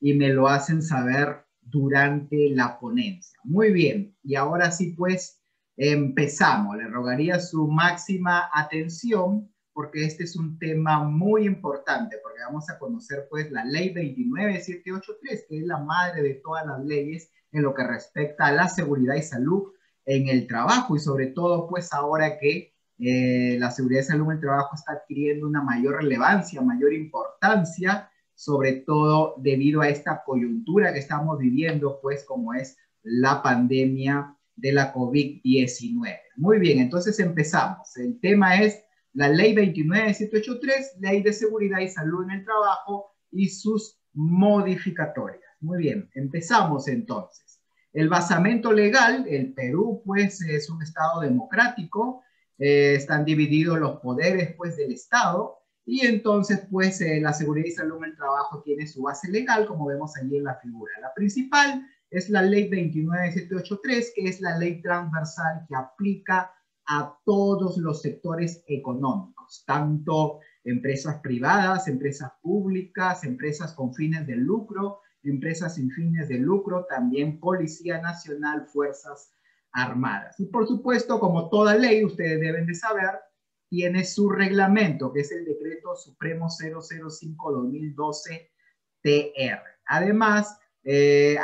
y me lo hacen saber durante la ponencia. Muy bien, y ahora sí pues empezamos. Le rogaría su máxima atención porque este es un tema muy importante, porque vamos a conocer pues la ley 29783, que es la madre de todas las leyes en lo que respecta a la seguridad y salud en el trabajo, y sobre todo pues ahora que la seguridad y salud en el trabajo está adquiriendo una mayor relevancia, mayor importancia, sobre todo debido a esta coyuntura que estamos viviendo, pues como es la pandemia de la COVID-19. Muy bien, entonces empezamos. El tema es la ley 29783, ley de seguridad y salud en el trabajo y sus modificatorias. Muy bien, empezamos entonces. El basamento legal, el Perú pues es un estado democrático, están divididos los poderes pues del estado, y entonces pues la seguridad y salud en el trabajo tiene su base legal, como vemos allí en la figura. La principal es la ley 29783, que es la ley transversal que aplica a todos los sectores económicos, tanto empresas privadas, empresas públicas, empresas con fines de lucro, empresas sin fines de lucro, también Policía Nacional, Fuerzas Armadas. Y por supuesto, como toda ley, ustedes deben de saber, tiene su reglamento, que es el Decreto Supremo 005-2012-TR. Además,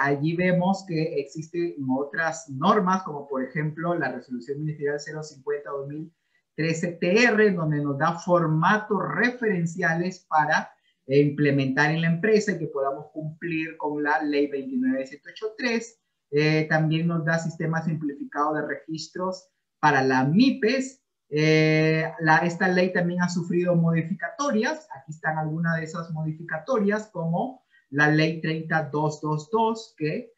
allí vemos que existen otras normas, como por ejemplo la Resolución Ministerial 050-2013-TR, donde nos da formatos referenciales para implementar en la empresa y que podamos cumplir con la Ley 29783. También nos da sistema simplificado de registros para la MIPES. Esta ley también ha sufrido modificatorias. Aquí están algunas de esas modificatorias, como la ley 30222, que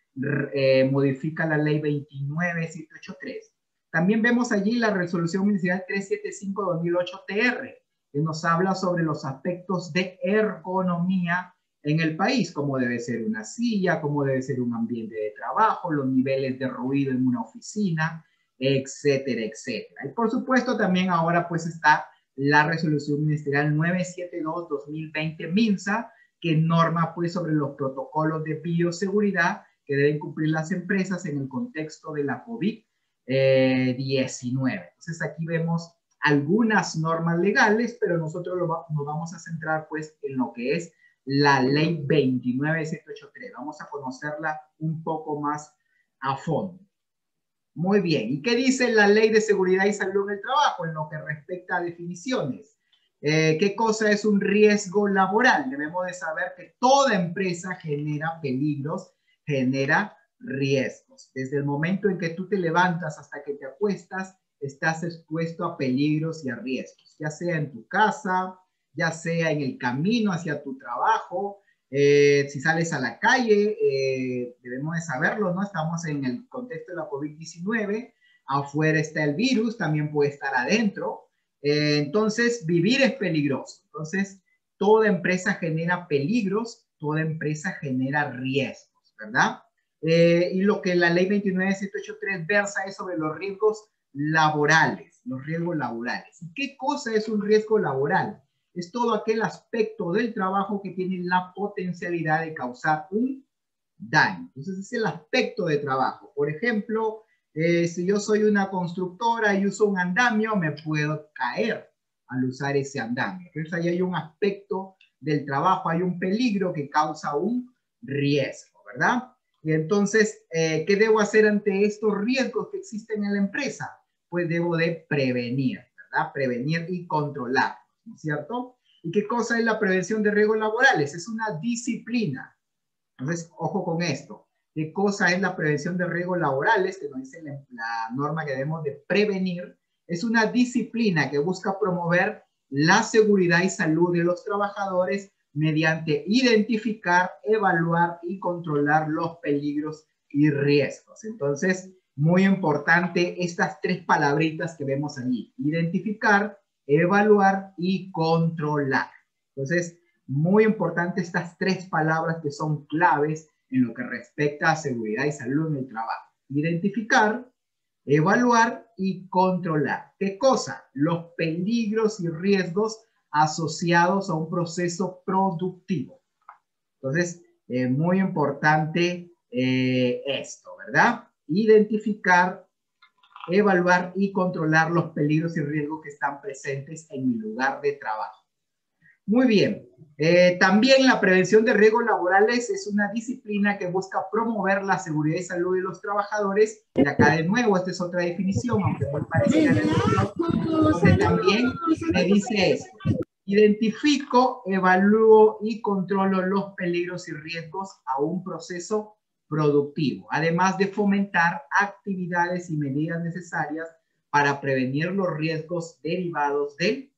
modifica la ley 29783. También vemos allí la resolución ministerial 375-2008-TR, que nos habla sobre los aspectos de ergonomía en el país, cómo debe ser una silla, cómo debe ser un ambiente de trabajo, los niveles de ruido en una oficina, etcétera, etcétera. Y por supuesto también ahora pues está la resolución ministerial 972-2020 que norma pues sobre los protocolos de bioseguridad que deben cumplir las empresas en el contexto de la COVID-19. Entonces aquí vemos algunas normas legales, pero nosotros nos vamos a centrar pues en lo que es la ley 29783. Vamos a conocerla un poco más a fondo. Muy bien, ¿y qué dice la ley de seguridad y salud en el trabajo en lo que respecta a definiciones? ¿Qué cosa es un riesgo laboral? Debemos de saber que toda empresa genera peligros, genera riesgos. Desde el momento en que tú te levantas hasta que te acuestas, estás expuesto a peligros y a riesgos, ya sea en tu casa, ya sea en el camino hacia tu trabajo. Si sales a la calle, debemos de saberlo, ¿no? Estamos en el contexto de la COVID-19, afuera está el virus, también puede estar adentro. Entonces, vivir es peligroso. Entonces, toda empresa genera peligros, toda empresa genera riesgos, ¿verdad? Y lo que la ley 29783 versa es sobre los riesgos laborales, los riesgos laborales. ¿Y qué cosa es un riesgo laboral? Es todo aquel aspecto del trabajo que tiene la potencialidad de causar un daño. Entonces, es el aspecto de trabajo. Por ejemplo, si yo soy una constructora y uso un andamio, me puedo caer al usar ese andamio. Entonces, ahí hay un aspecto del trabajo, hay un peligro que causa un riesgo, ¿verdad? Y entonces, ¿qué debo hacer ante estos riesgos que existen en la empresa? Pues debo de prevenir, ¿verdad? Prevenir y controlar, ¿no es cierto? ¿Y qué cosa es la prevención de riesgos laborales? Es una disciplina. Entonces, ojo con esto. ¿Qué cosa es la prevención de riesgos laborales? Que nos dice la norma que debemos de prevenir. Es una disciplina que busca promover la seguridad y salud de los trabajadores mediante identificar, evaluar y controlar los peligros y riesgos. Entonces, muy importante estas tres palabritas que vemos allí. Identificar, evaluar y controlar. Entonces, muy importante estas tres palabras que son claves en lo que respecta a seguridad y salud en el trabajo. Identificar, evaluar y controlar. ¿Qué cosa? Los peligros y riesgos asociados a un proceso productivo. Entonces, Muy importante esto, ¿verdad? Identificar, evaluar y controlar los peligros y riesgos que están presentes en mi lugar de trabajo. Muy bien. También la prevención de riesgos laborales es una disciplina que busca promover la seguridad y salud de los trabajadores. Y acá de nuevo, esta es otra definición, aunque muy parecida a la anterior, donde también me dice esto. Identifico, evalúo y controlo los peligros y riesgos a un proceso productivo, además de fomentar actividades y medidas necesarias para prevenir los riesgos derivados del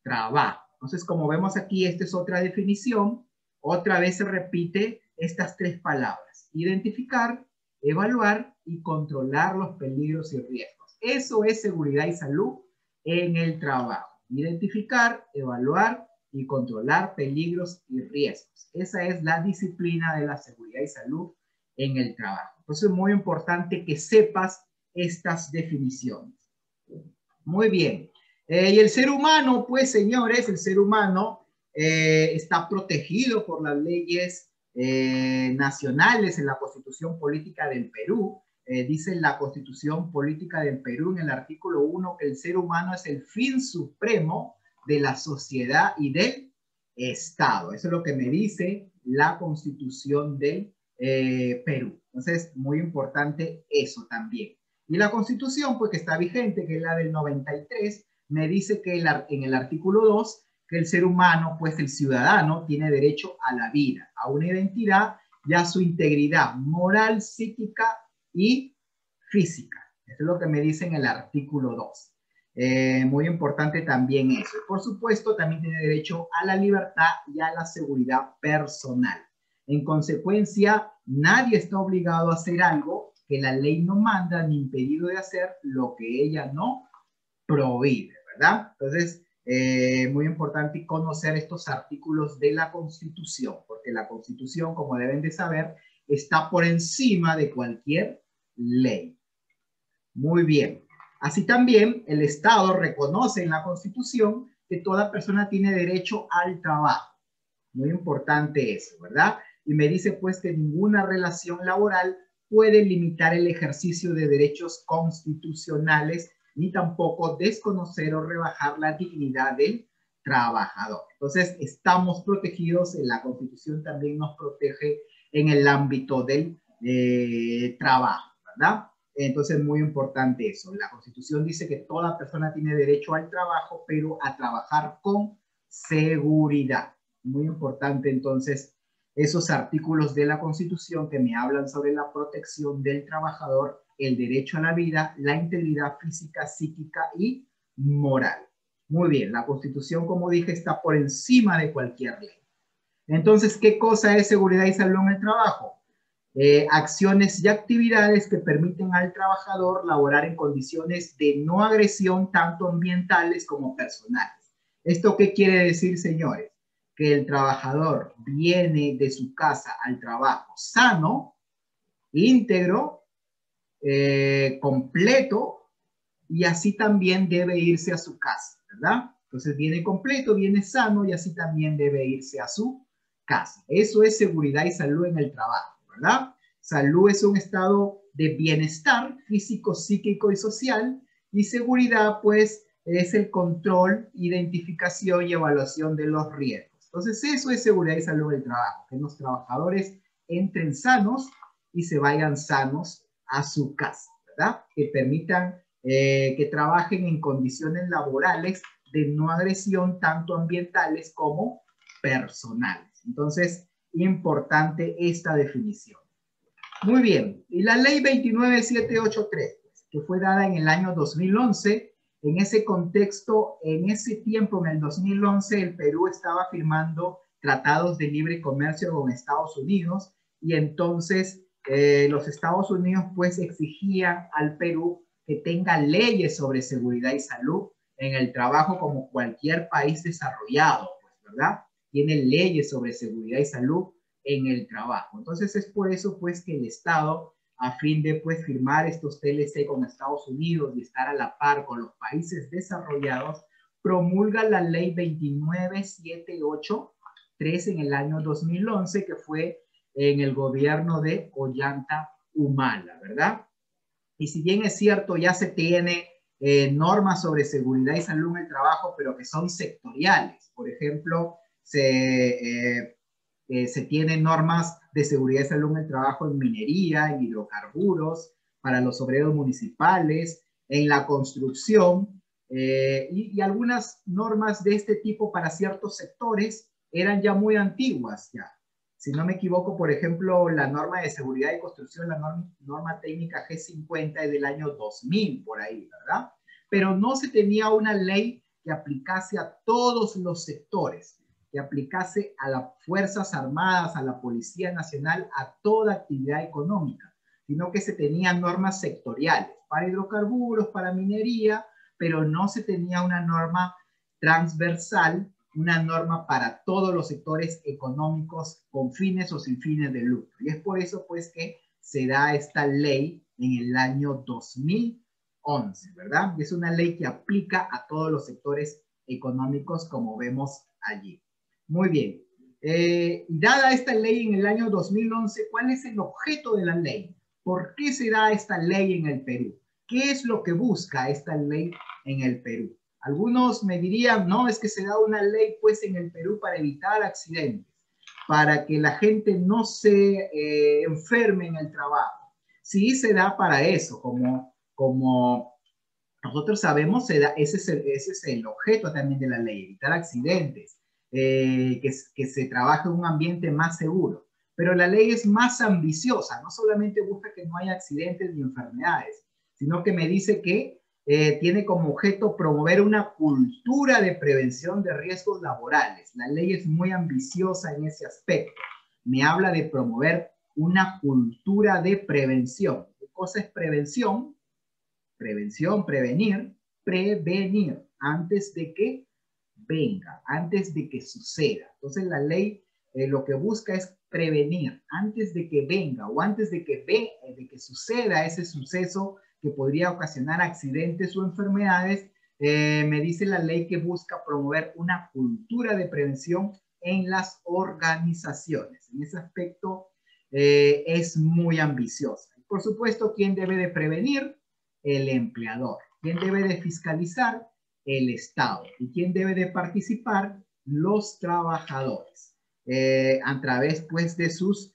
trabajo. Entonces, como vemos aquí, esta es otra definición. Otra vez se repite estas tres palabras: identificar, evaluar y controlar los peligros y riesgos. Eso es seguridad y salud en el trabajo. Identificar, evaluar y controlar peligros y riesgos. Esa es la disciplina de la seguridad y salud en el trabajo. Entonces, es muy importante que sepas estas definiciones. Muy bien. Y el ser humano, pues, señores, el ser humano está protegido por las leyes nacionales en la Constitución Política del Perú. Dice la Constitución Política del Perú en el artículo 1 que el ser humano es el fin supremo de la sociedad y del Estado. Eso es lo que me dice la Constitución del Perú. Entonces, muy importante eso también. Y la Constitución, pues que está vigente, que es la del 93, me dice que en el artículo 2, que el ser humano, pues el ciudadano, tiene derecho a la vida, a una identidad y a su integridad moral, psíquica y física. Eso es lo que me dice en el artículo 2. Muy importante también eso. Por supuesto, también tiene derecho a la libertad y a la seguridad personal. En consecuencia, nadie está obligado a hacer algo que la ley no manda ni impedido de hacer lo que ella no prohíbe, ¿verdad? Entonces, muy importante conocer estos artículos de la Constitución, porque la Constitución, como deben de saber, está por encima de cualquier ley. Muy bien. Así también, el Estado reconoce en la Constitución que toda persona tiene derecho al trabajo. Muy importante eso, ¿verdad? Y me dice, pues, que ninguna relación laboral puede limitar el ejercicio de derechos constitucionales ni tampoco desconocer o rebajar la dignidad del trabajador. Entonces, estamos protegidos, la Constitución también nos protege en el ámbito del trabajo, ¿verdad? Entonces, muy importante eso. La Constitución dice que toda persona tiene derecho al trabajo, pero a trabajar con seguridad. Muy importante, entonces, esos artículos de la Constitución que me hablan sobre la protección del trabajador, el derecho a la vida, la integridad física, psíquica y moral. Muy bien, la Constitución, como dije, está por encima de cualquier ley. Entonces, ¿qué cosa es seguridad y salud en el trabajo? Acciones y actividades que permiten al trabajador laborar en condiciones de no agresión, tanto ambientales como personales. ¿Esto qué quiere decir, señores? Que el trabajador viene de su casa al trabajo sano, íntegro, completo, y así también debe irse a su casa, ¿verdad? Entonces viene completo, viene sano y así también debe irse a su casa. Eso es seguridad y salud en el trabajo, ¿verdad? Salud es un estado de bienestar físico, psíquico y social, y seguridad, pues, es el control, identificación y evaluación de los riesgos. Entonces, eso es seguridad y salud en el trabajo, que los trabajadores entren sanos y se vayan sanos a su casa, ¿verdad? Que permitan que trabajen en condiciones laborales de no agresión, tanto ambientales como personales. Entonces, importante esta definición. Muy bien, y la ley 29783, que fue dada en el año 2011, en ese contexto, en ese tiempo, en el 2011, el Perú estaba firmando tratados de libre comercio con Estados Unidos, y entonces los Estados Unidos pues exigían al Perú que tenga leyes sobre seguridad y salud en el trabajo como cualquier país desarrollado, pues, ¿verdad? Tiene leyes sobre seguridad y salud en el trabajo. Entonces es por eso pues que el Estado, a fin de pues firmar estos TLC con Estados Unidos y estar a la par con los países desarrollados, promulga la ley 29783 en el año 2011, que fue en el gobierno de Ollanta Humala, ¿verdad? Y si bien es cierto, ya se tiene normas sobre seguridad y salud en el trabajo, pero que son sectoriales. Por ejemplo, se tienen normas de seguridad y salud en el trabajo en minería, en hidrocarburos, para los obreros municipales, en la construcción, y algunas normas de este tipo para ciertos sectores eran ya muy antiguas ya. Si no me equivoco, por ejemplo, la norma de seguridad y construcción, la norma técnica G50 es del año 2000, por ahí, ¿verdad? Pero no se tenía una ley que aplicase a todos los sectores, que aplicase a las Fuerzas Armadas, a la Policía Nacional, a toda actividad económica, sino que se tenían normas sectoriales para hidrocarburos, para minería, pero no se tenía una norma transversal, una norma para todos los sectores económicos con fines o sin fines de lucro. Y es por eso pues que se da esta ley en el año 2011, ¿verdad? Y es una ley que aplica a todos los sectores económicos como vemos allí. Muy bien. Dada esta ley en el año 2011, ¿cuál es el objeto de la ley? ¿Por qué se da esta ley en el Perú? ¿Qué es lo que busca esta ley en el Perú? Algunos me dirían, no, es que se da una ley pues en el Perú para evitar accidentes, para que la gente no se enferme en el trabajo. Sí se da para eso, como nosotros sabemos, ese es el objeto también de la ley, evitar accidentes, que se trabaje en un ambiente más seguro. Pero la ley es más ambiciosa, no solamente busca que no haya accidentes ni enfermedades, sino que me dice que tiene como objeto promover una cultura de prevención de riesgos laborales. La ley es muy ambiciosa en ese aspecto. Me habla de promover una cultura de prevención. ¿Qué cosa es prevención? Prevención, prevenir, antes de que venga, antes de que suceda. Entonces la ley lo que busca es prevenir antes de que venga o antes de que suceda ese suceso que podría ocasionar accidentes o enfermedades. Me dice la ley que busca promover una cultura de prevención en las organizaciones. En ese aspecto es muy ambiciosa. Por supuesto, ¿quién debe de prevenir? El empleador. ¿Quién debe de fiscalizar? El Estado. ¿Y quién debe de participar? Los trabajadores. A través pues de sus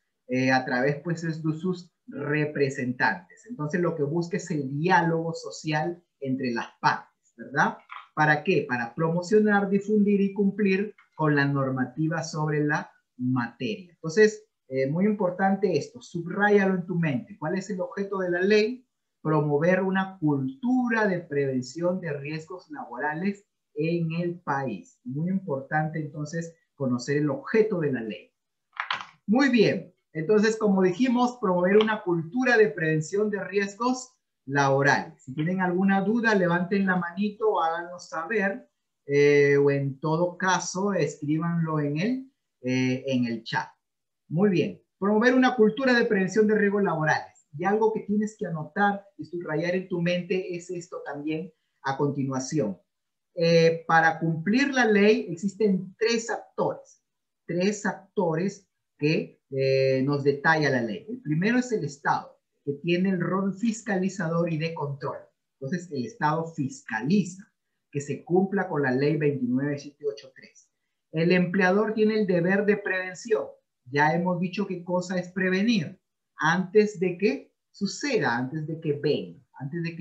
representantes. Entonces lo que busca es el diálogo social entre las partes, ¿verdad? ¿Para qué? Para promocionar, difundir y cumplir con la normativa sobre la materia. Entonces, muy importante esto, subráyalo en tu mente. ¿Cuál es el objeto de la ley? Promover una cultura de prevención de riesgos laborales en el país. Muy importante entonces conocer el objeto de la ley. Muy bien, entonces como dijimos, promover una cultura de prevención de riesgos laborales. Si tienen alguna duda, levanten la manito o háganos saber, o en todo caso, escríbanlo en el chat. Muy bien, promover una cultura de prevención de riesgos laborales. Y algo que tienes que anotar y subrayar en tu mente es esto también a continuación. Para cumplir la ley existen tres actores que nos detalla la ley. El primero es el Estado, que tiene el rol fiscalizador y de control. Entonces, el Estado fiscaliza que se cumpla con la ley 29783. El empleador tiene el deber de prevención. Ya hemos dicho qué cosa es prevenir. Antes de que suceda, antes de que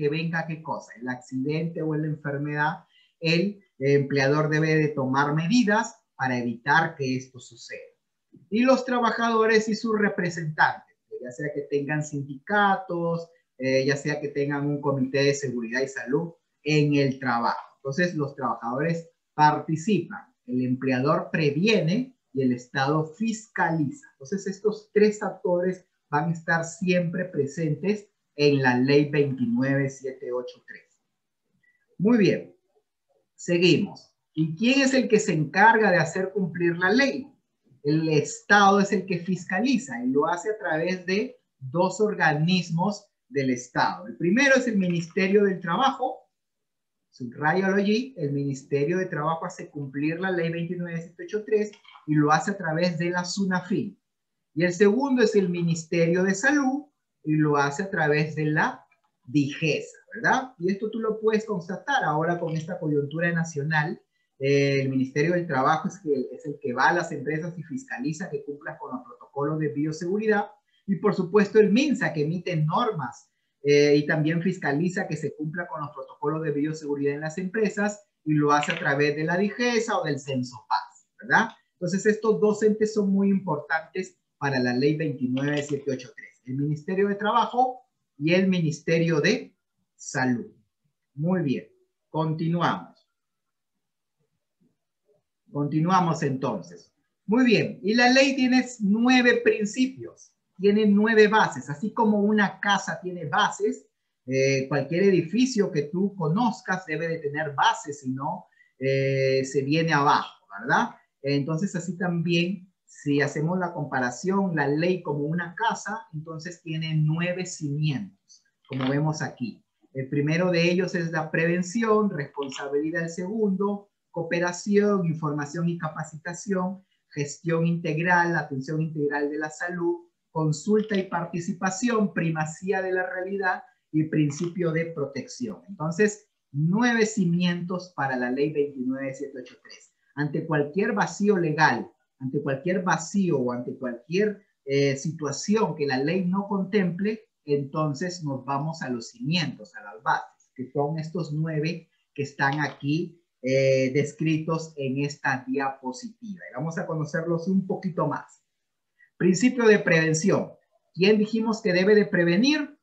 venga qué cosa, el accidente o la enfermedad, el empleador debe de tomar medidas para evitar que esto suceda. Y los trabajadores y sus representantes, ya sea que tengan sindicatos, ya sea que tengan un comité de seguridad y salud en el trabajo. Entonces los trabajadores participan, el empleador previene y el Estado fiscaliza. Entonces estos tres actores van a estar siempre presentes en la ley 29783. Muy bien, seguimos. ¿Y quién es el que se encarga de hacer cumplir la ley? El Estado es el que fiscaliza y lo hace a través de dos organismos del Estado. El primero es el Ministerio del Trabajo. Subrayalo allí, el Ministerio de Trabajo hace cumplir la ley 29783 y lo hace a través de la SUNAFIN. Y el segundo es el Ministerio de Salud y lo hace a través de la DIGESA, ¿verdad? Y esto tú lo puedes constatar ahora con esta coyuntura nacional. El Ministerio del Trabajo es el que va a las empresas y fiscaliza que cumplan con los protocolos de bioseguridad. Y por supuesto el MINSA, que emite normas y también fiscaliza que se cumpla con los protocolos de bioseguridad en las empresas y lo hace a través de la DIGESA o del Censopaz, ¿verdad? Entonces estos dos entes son muy importantes para la ley 29783, el Ministerio de Trabajo y el Ministerio de Salud. Muy bien, continuamos. Continuamos entonces. Muy bien, y la ley tiene 9 principios, tiene 9 bases, así como una casa tiene bases, cualquier edificio que tú conozcas debe de tener bases, si no se viene abajo, ¿verdad? Entonces así también, si hacemos la comparación, la ley como una casa, entonces tiene 9 cimientos, como vemos aquí. El primero de ellos es la prevención, responsabilidad el segundo, cooperación, información y capacitación, gestión integral, atención integral de la salud, consulta y participación, primacía de la realidad y principio de protección. Entonces, 9 cimientos para la ley 29783. Ante cualquier vacío legal, ante cualquier vacío o ante cualquier situación que la ley no contemple, entonces nos vamos a los cimientos, a las bases, que son estos 9 que están aquí descritos en esta diapositiva. Y vamos a conocerlos un poquito más. Principio de prevención. ¿Quién dijimos que debe de prevenir?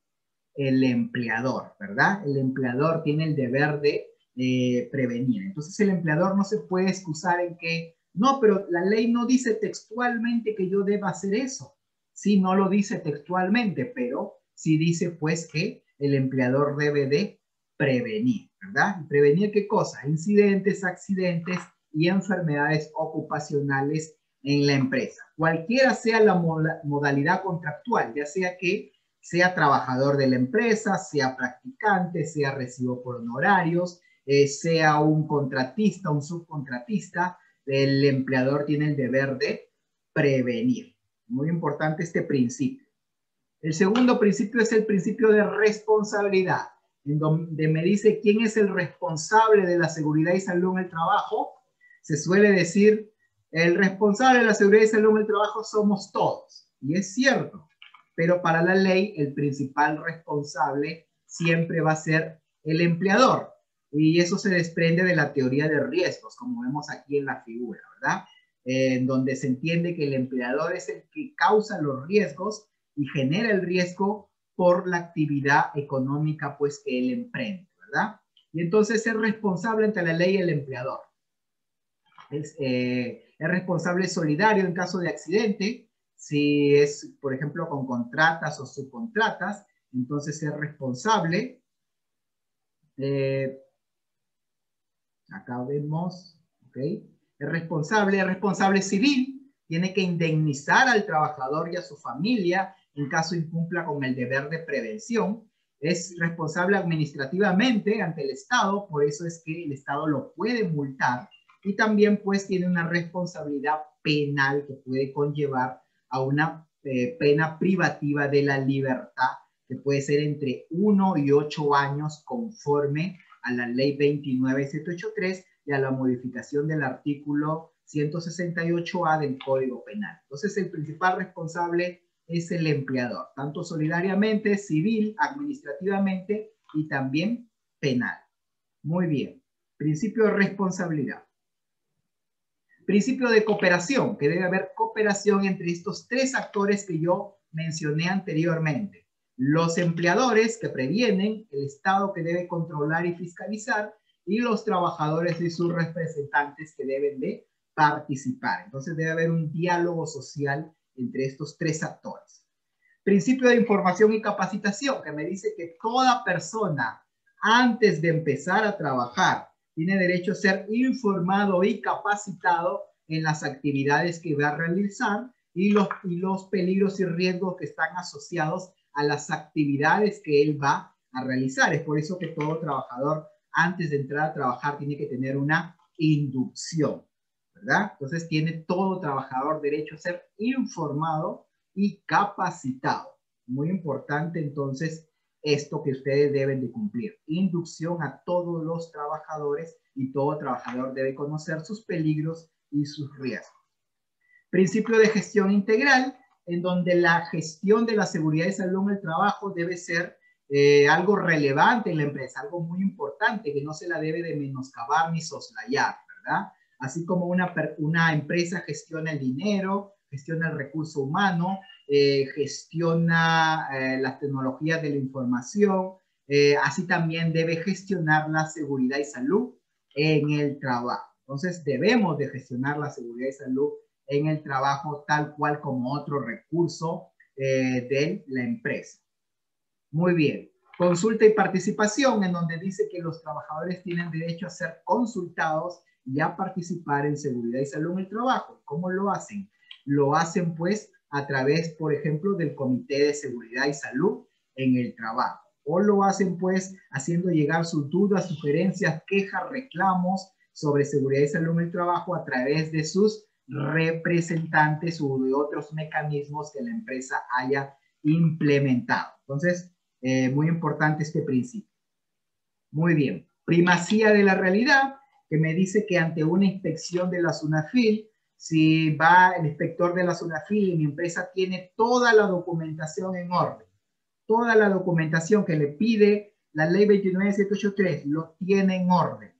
El empleador, ¿verdad? El empleador tiene el deber de prevenir. Entonces el empleador no se puede excusar en que, no, pero la ley no dice textualmente que yo deba hacer eso. Sí, no lo dice textualmente, pero sí dice pues que el empleador debe de prevenir, ¿verdad? ¿Prevenir qué cosa? Incidentes, accidentes y enfermedades ocupacionales en la empresa. Cualquiera sea la modalidad contractual, ya sea que sea trabajador de la empresa, sea practicante, sea recibo por honorarios, sea un contratista, un subcontratista, el empleador tiene el deber de prevenir. Muy importante este principio. El segundo principio es el principio de responsabilidad, en donde me dice quién es el responsable de la seguridad y salud en el trabajo. Se suele decir, el responsable de la seguridad y salud en el trabajo somos todos. Y es cierto, pero para la ley el principal responsable siempre va a ser el empleador. Y eso se desprende de la teoría de riesgos, como vemos aquí en la figura, ¿verdad? En donde se entiende que el empleador es el que causa los riesgos y genera el riesgo por la actividad económica pues que él emprende, ¿verdad? Y entonces es responsable ante la ley el empleador. Es responsable solidario en caso de accidente, si es, por ejemplo, con contratas o subcontratas, entonces es responsable. Acá vemos, ¿ok? Es responsable civil, tiene que indemnizar al trabajador y a su familia en caso incumpla con el deber de prevención. Es responsable administrativamente ante el Estado, por eso es que el Estado lo puede multar. Y también pues tiene una responsabilidad penal que puede conllevar a una pena privativa de la libertad, que puede ser entre 1 y 8 años conforme a la ley 29783 y a la modificación del artículo 168A del Código Penal. Entonces el principal responsable es el empleador, tanto solidariamente, civil, administrativamente y también penal. Muy bien. Principio de responsabilidad. Principio de cooperación, que debe haber cooperación entre estos 3 actores que yo mencioné anteriormente. Los empleadores que previenen, el Estado que debe controlar y fiscalizar, y los trabajadores y sus representantes que deben de participar. Entonces debe haber un diálogo social entre estos 3 actores. Principio de información y capacitación, que me dice que toda persona, antes de empezar a trabajar, tiene derecho a ser informado y capacitado en las actividades que va a realizar y los peligros y riesgos que están asociados a las actividades que él va a realizar. Es por eso que todo trabajador, antes de entrar a trabajar, tiene que tener una inducción, ¿verdad? Entonces tiene todo trabajador derecho a ser informado y capacitado. Muy importante entonces esto que ustedes deben de cumplir. Inducción a todos los trabajadores y todo trabajador debe conocer sus peligros y sus riesgos. Principio de gestión integral, en donde la gestión de la seguridad y salud en el trabajo debe ser algo relevante en la empresa, algo muy importante, que no se la debe de menoscabar ni soslayar, ¿verdad? Así como una empresa gestiona el dinero, gestiona el recurso humano, gestiona las tecnologías de la información, así también debe gestionar la seguridad y salud en el trabajo. Entonces debemos de gestionar la seguridad y salud en el trabajo tal cual como otro recurso de la empresa. Muy bien. Consulta y participación, en donde dice que los trabajadores tienen derecho a ser consultados y a participar en seguridad y salud en el trabajo. ¿Cómo lo hacen? Lo hacen pues a través, por ejemplo, del Comité de Seguridad y Salud en el trabajo. O lo hacen pues haciendo llegar sus dudas, sugerencias, quejas, reclamos sobre seguridad y salud en el trabajo a través de sus representantes o de otros mecanismos que la empresa haya implementado. Entonces, muy importante este principio. Muy bien. Primacía de la realidad, que me dice que ante una inspección de la SUNAFIL, si va el inspector de la SUNAFIL y mi empresa tiene toda la documentación en orden, toda la documentación que le pide la ley 29783, lo tiene en orden.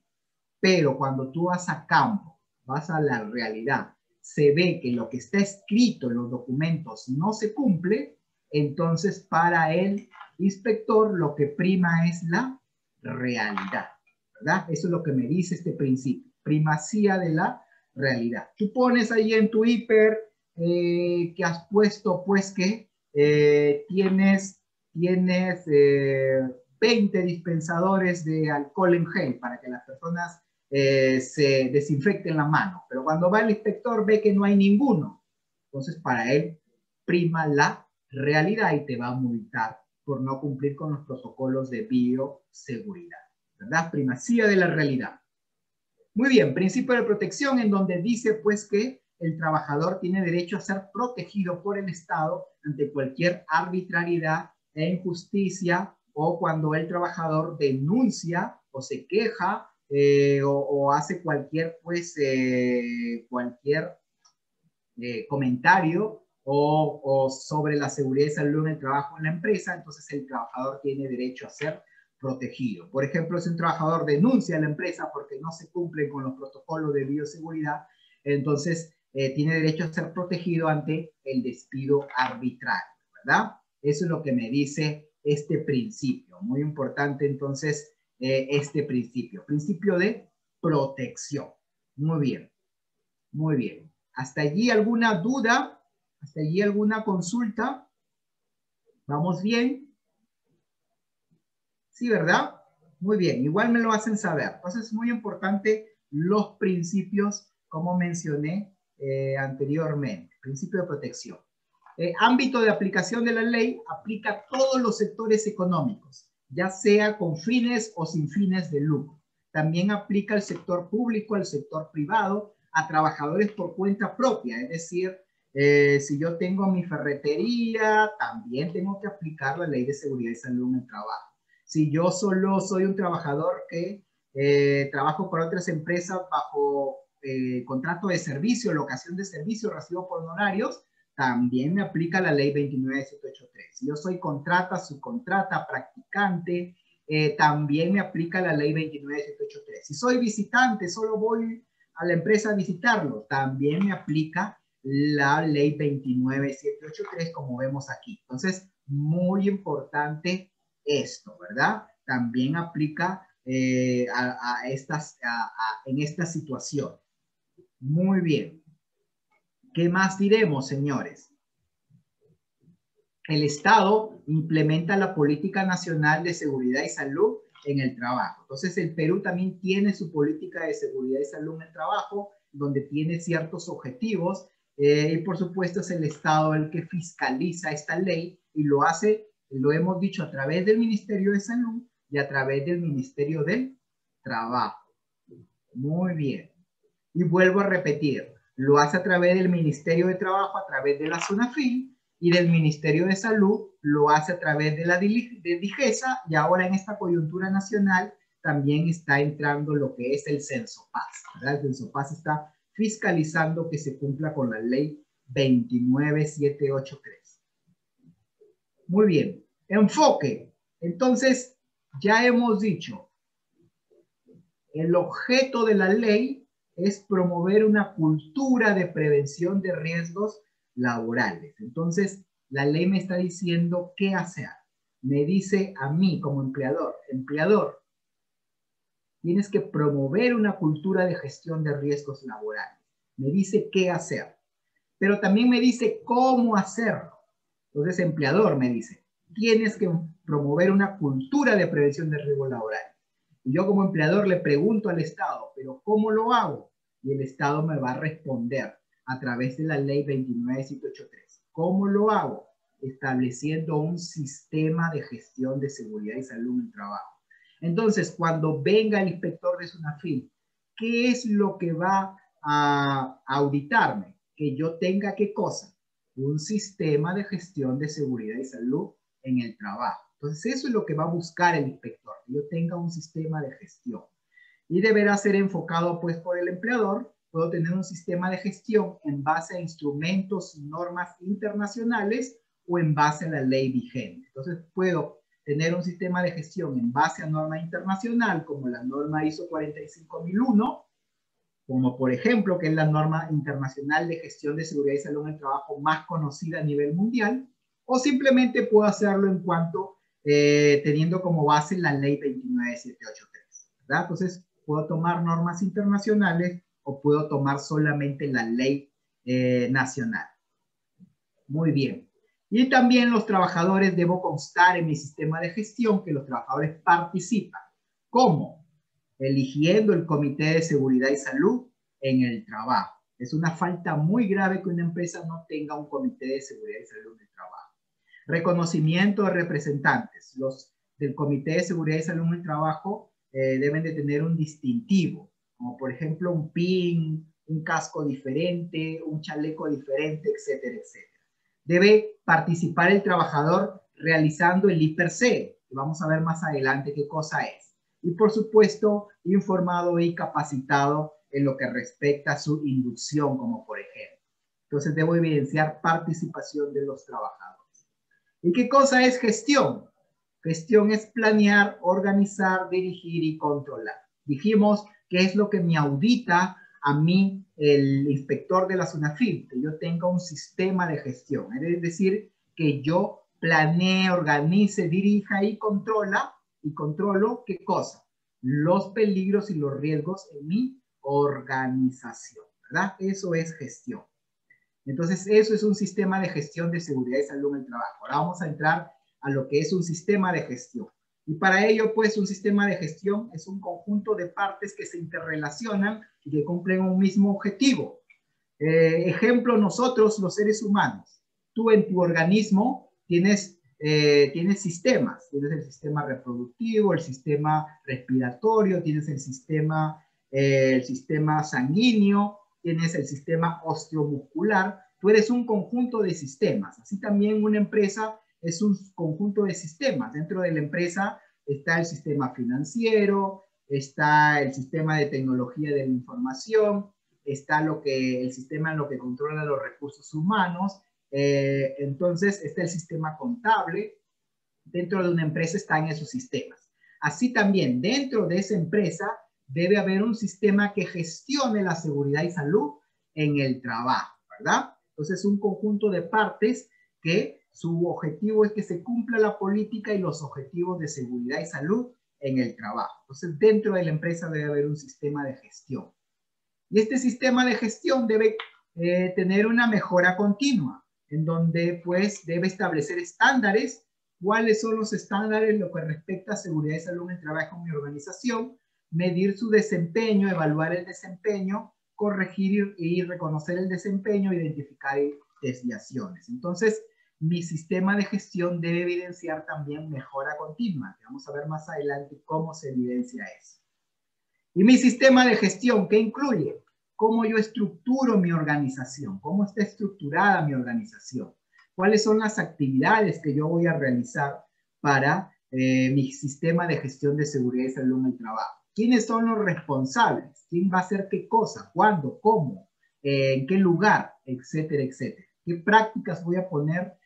Pero cuando tú vas a campo, vas a la realidad, se ve que lo que está escrito en los documentos no se cumple, entonces para el inspector lo que prima es la realidad, ¿verdad? Eso es lo que me dice este principio, primacía de la realidad. Tú pones ahí en tu hiper que has puesto pues que tienes 20 dispensadores de alcohol en gel para que las personas se desinfecten la mano, pero cuando va el inspector ve que no hay ninguno, entonces para él prima la realidad y te va a multar por no cumplir con los protocolos de bioseguridad, ¿verdad? Primacía de la realidad. Muy bien, principio de protección, en donde dice pues que el trabajador tiene derecho a ser protegido por el Estado ante cualquier arbitrariedad e injusticia, o cuando el trabajador denuncia o se queja o hace cualquier comentario o sobre la seguridad y salud en el trabajo en la empresa, entonces el trabajador tiene derecho a ser protegido. Por ejemplo, si un trabajador denuncia a la empresa porque no se cumplen con los protocolos de bioseguridad, entonces tiene derecho a ser protegido ante el despido arbitrario, ¿verdad? Eso es lo que me dice este principio. Muy importante entonces este principio. Principio de protección. Muy bien. Muy bien. ¿Hasta allí alguna duda? ¿Hasta allí alguna consulta? ¿Vamos bien? Sí, ¿verdad? Muy bien. Igual me lo hacen saber. Entonces es muy importante los principios, como mencioné anteriormente. Principio de protección. Ámbito de aplicación de la ley aplica a todos los sectores económicos, ya sea con fines o sin fines de lucro. También aplica al sector público, al sector privado, a trabajadores por cuenta propia, es decir, si yo tengo mi ferretería, también tengo que aplicar la ley de seguridad y salud en el trabajo. Si yo solo soy un trabajador que trabajo para otras empresas bajo contrato de servicio, locación de servicio, recibo por honorarios, también me aplica la ley 29783. Si yo soy contrata, subcontrata, practicante, también me aplica la ley 29783. Si soy visitante, solo voy a la empresa a visitarlo, también me aplica la ley 29783 como vemos aquí. Entonces, muy importante esto, ¿verdad? También aplica en esta situación. Muy bien. ¿Qué más diremos, señores? El Estado implementa la Política Nacional de Seguridad y Salud en el trabajo. Entonces, el Perú también tiene su política de seguridad y salud en el trabajo, donde tiene ciertos objetivos, y por supuesto es el Estado el que fiscaliza esta ley y lo hace, lo hemos dicho, a través del Ministerio de Salud y a través del Ministerio del Trabajo. Muy bien. Y vuelvo a repetir, lo hace a través del Ministerio de Trabajo, a través de la SUNAFIL, y del Ministerio de Salud lo hace a través de la DIGESA, y ahora en esta coyuntura nacional también está entrando lo que es el Censopaz, ¿verdad? El Censopaz está fiscalizando que se cumpla con la ley 29783. Muy bien, enfoque. Entonces, ya hemos dicho, el objeto de la ley es promover una cultura de prevención de riesgos laborales. Entonces, la ley me está diciendo qué hacer. Me dice a mí como empleador, tienes que promover una cultura de gestión de riesgos laborales. Me dice qué hacer, pero también me dice cómo hacerlo. Entonces, empleador me dice, tienes que promover una cultura de prevención de riesgos laborales. Y yo como empleador le pregunto al Estado, ¿pero cómo lo hago? Y el Estado me va a responder a través de la ley 29783. ¿Cómo lo hago? Estableciendo un sistema de gestión de seguridad y salud en el trabajo. Entonces, cuando venga el inspector de SUNAFIL, ¿qué es lo que va a auditarme? Que yo tenga ¿qué cosa? Un sistema de gestión de seguridad y salud en el trabajo. Entonces, eso es lo que va a buscar el inspector, que yo tenga un sistema de gestión. Y deberá ser enfocado, pues, por el empleador. Puedo tener un sistema de gestión en base a instrumentos y normas internacionales o en base a la ley vigente. Entonces, puedo tener un sistema de gestión en base a norma internacional, como la norma ISO 45001, como por ejemplo, que es la norma internacional de gestión de seguridad y salud en el trabajo más conocida a nivel mundial, o simplemente puedo hacerlo en cuanto teniendo como base la ley 29783, ¿verdad? Entonces, puedo tomar normas internacionales o puedo tomar solamente la ley nacional. Muy bien. Y también los trabajadores, debo constar en mi sistema de gestión que los trabajadores participan. ¿Cómo? Eligiendo el Comité de Seguridad y Salud en el trabajo. Es una falta muy grave que una empresa no tenga un Comité de Seguridad y Salud en el trabajo. Reconocimiento de representantes. Los del Comité de Seguridad y Salud en el trabajo deben de tener un distintivo, como por ejemplo un pin, un casco diferente, un chaleco diferente, etcétera, etcétera. Debe participar el trabajador realizando el I+C, que vamos a ver más adelante qué cosa es. Y por supuesto, informado y capacitado en lo que respecta a su inducción, como por ejemplo. Entonces, debo evidenciar participación de los trabajadores. ¿Y qué cosa es gestión? Gestión es planear, organizar, dirigir y controlar. Dijimos que es lo que me audita a mí el inspector de la SUNAFIL, que yo tenga un sistema de gestión. Es decir, que yo planee, organice, dirija y controlo ¿qué cosa? Los peligros y los riesgos en mi organización, ¿verdad? Eso es gestión. Entonces, eso es un sistema de gestión de seguridad y salud en el trabajo. Ahora vamos a entrar a lo que es un sistema de gestión. Y para ello, pues, un sistema de gestión es un conjunto de partes que se interrelacionan y que cumplen un mismo objetivo. Ejemplo, nosotros, los seres humanos, tú en tu organismo tienes sistemas. Tienes el sistema reproductivo, el sistema respiratorio, tienes el sistema sanguíneo, tienes el sistema osteomuscular. Tú eres un conjunto de sistemas. Así también una empresa es un conjunto de sistemas. Dentro de la empresa está el sistema financiero, está el sistema de tecnología de la información, está el sistema en lo que controla los recursos humanos, entonces está el sistema contable. Dentro de una empresa están esos sistemas. Así también, dentro de esa empresa debe haber un sistema que gestione la seguridad y salud en el trabajo, ¿verdad? Entonces, un conjunto de partes que su objetivo es que se cumpla la política y los objetivos de seguridad y salud en el trabajo. Entonces, dentro de la empresa debe haber un sistema de gestión. Y este sistema de gestión debe tener una mejora continua, en donde pues debe establecer estándares. ¿Cuáles son los estándares en lo que respecta a seguridad y salud en el trabajo en mi organización? Medir su desempeño, evaluar el desempeño, corregir y reconocer el desempeño, identificar desviaciones. Entonces, mi sistema de gestión debe evidenciar también mejora continua. Vamos a ver más adelante cómo se evidencia eso. Y mi sistema de gestión, ¿qué incluye? Cómo yo estructuro mi organización, cómo está estructurada mi organización. ¿Cuáles son las actividades que yo voy a realizar para mi sistema de gestión de seguridad y salud en el trabajo? ¿Quiénes son los responsables? ¿Quién va a hacer qué cosa? ¿Cuándo? ¿Cómo? ¿En qué lugar? Etcétera, etcétera. ¿Qué prácticas voy a poner?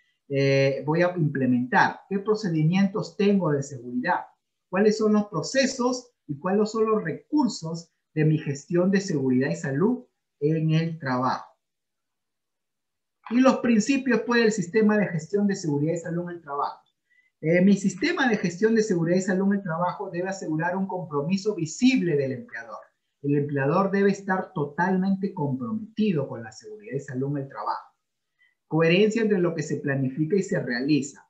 Voy a implementar? ¿Qué procedimientos tengo de seguridad? ¿Cuáles son los procesos y cuáles son los recursos de mi gestión de seguridad y salud en el trabajo? Y los principios pues, del sistema de gestión de seguridad y salud en el trabajo. Mi sistema de gestión de seguridad y salud en el trabajo debe asegurar un compromiso visible del empleador. El empleador debe estar totalmente comprometido con la seguridad y salud en el trabajo. Coherencia entre lo que se planifica y se realiza.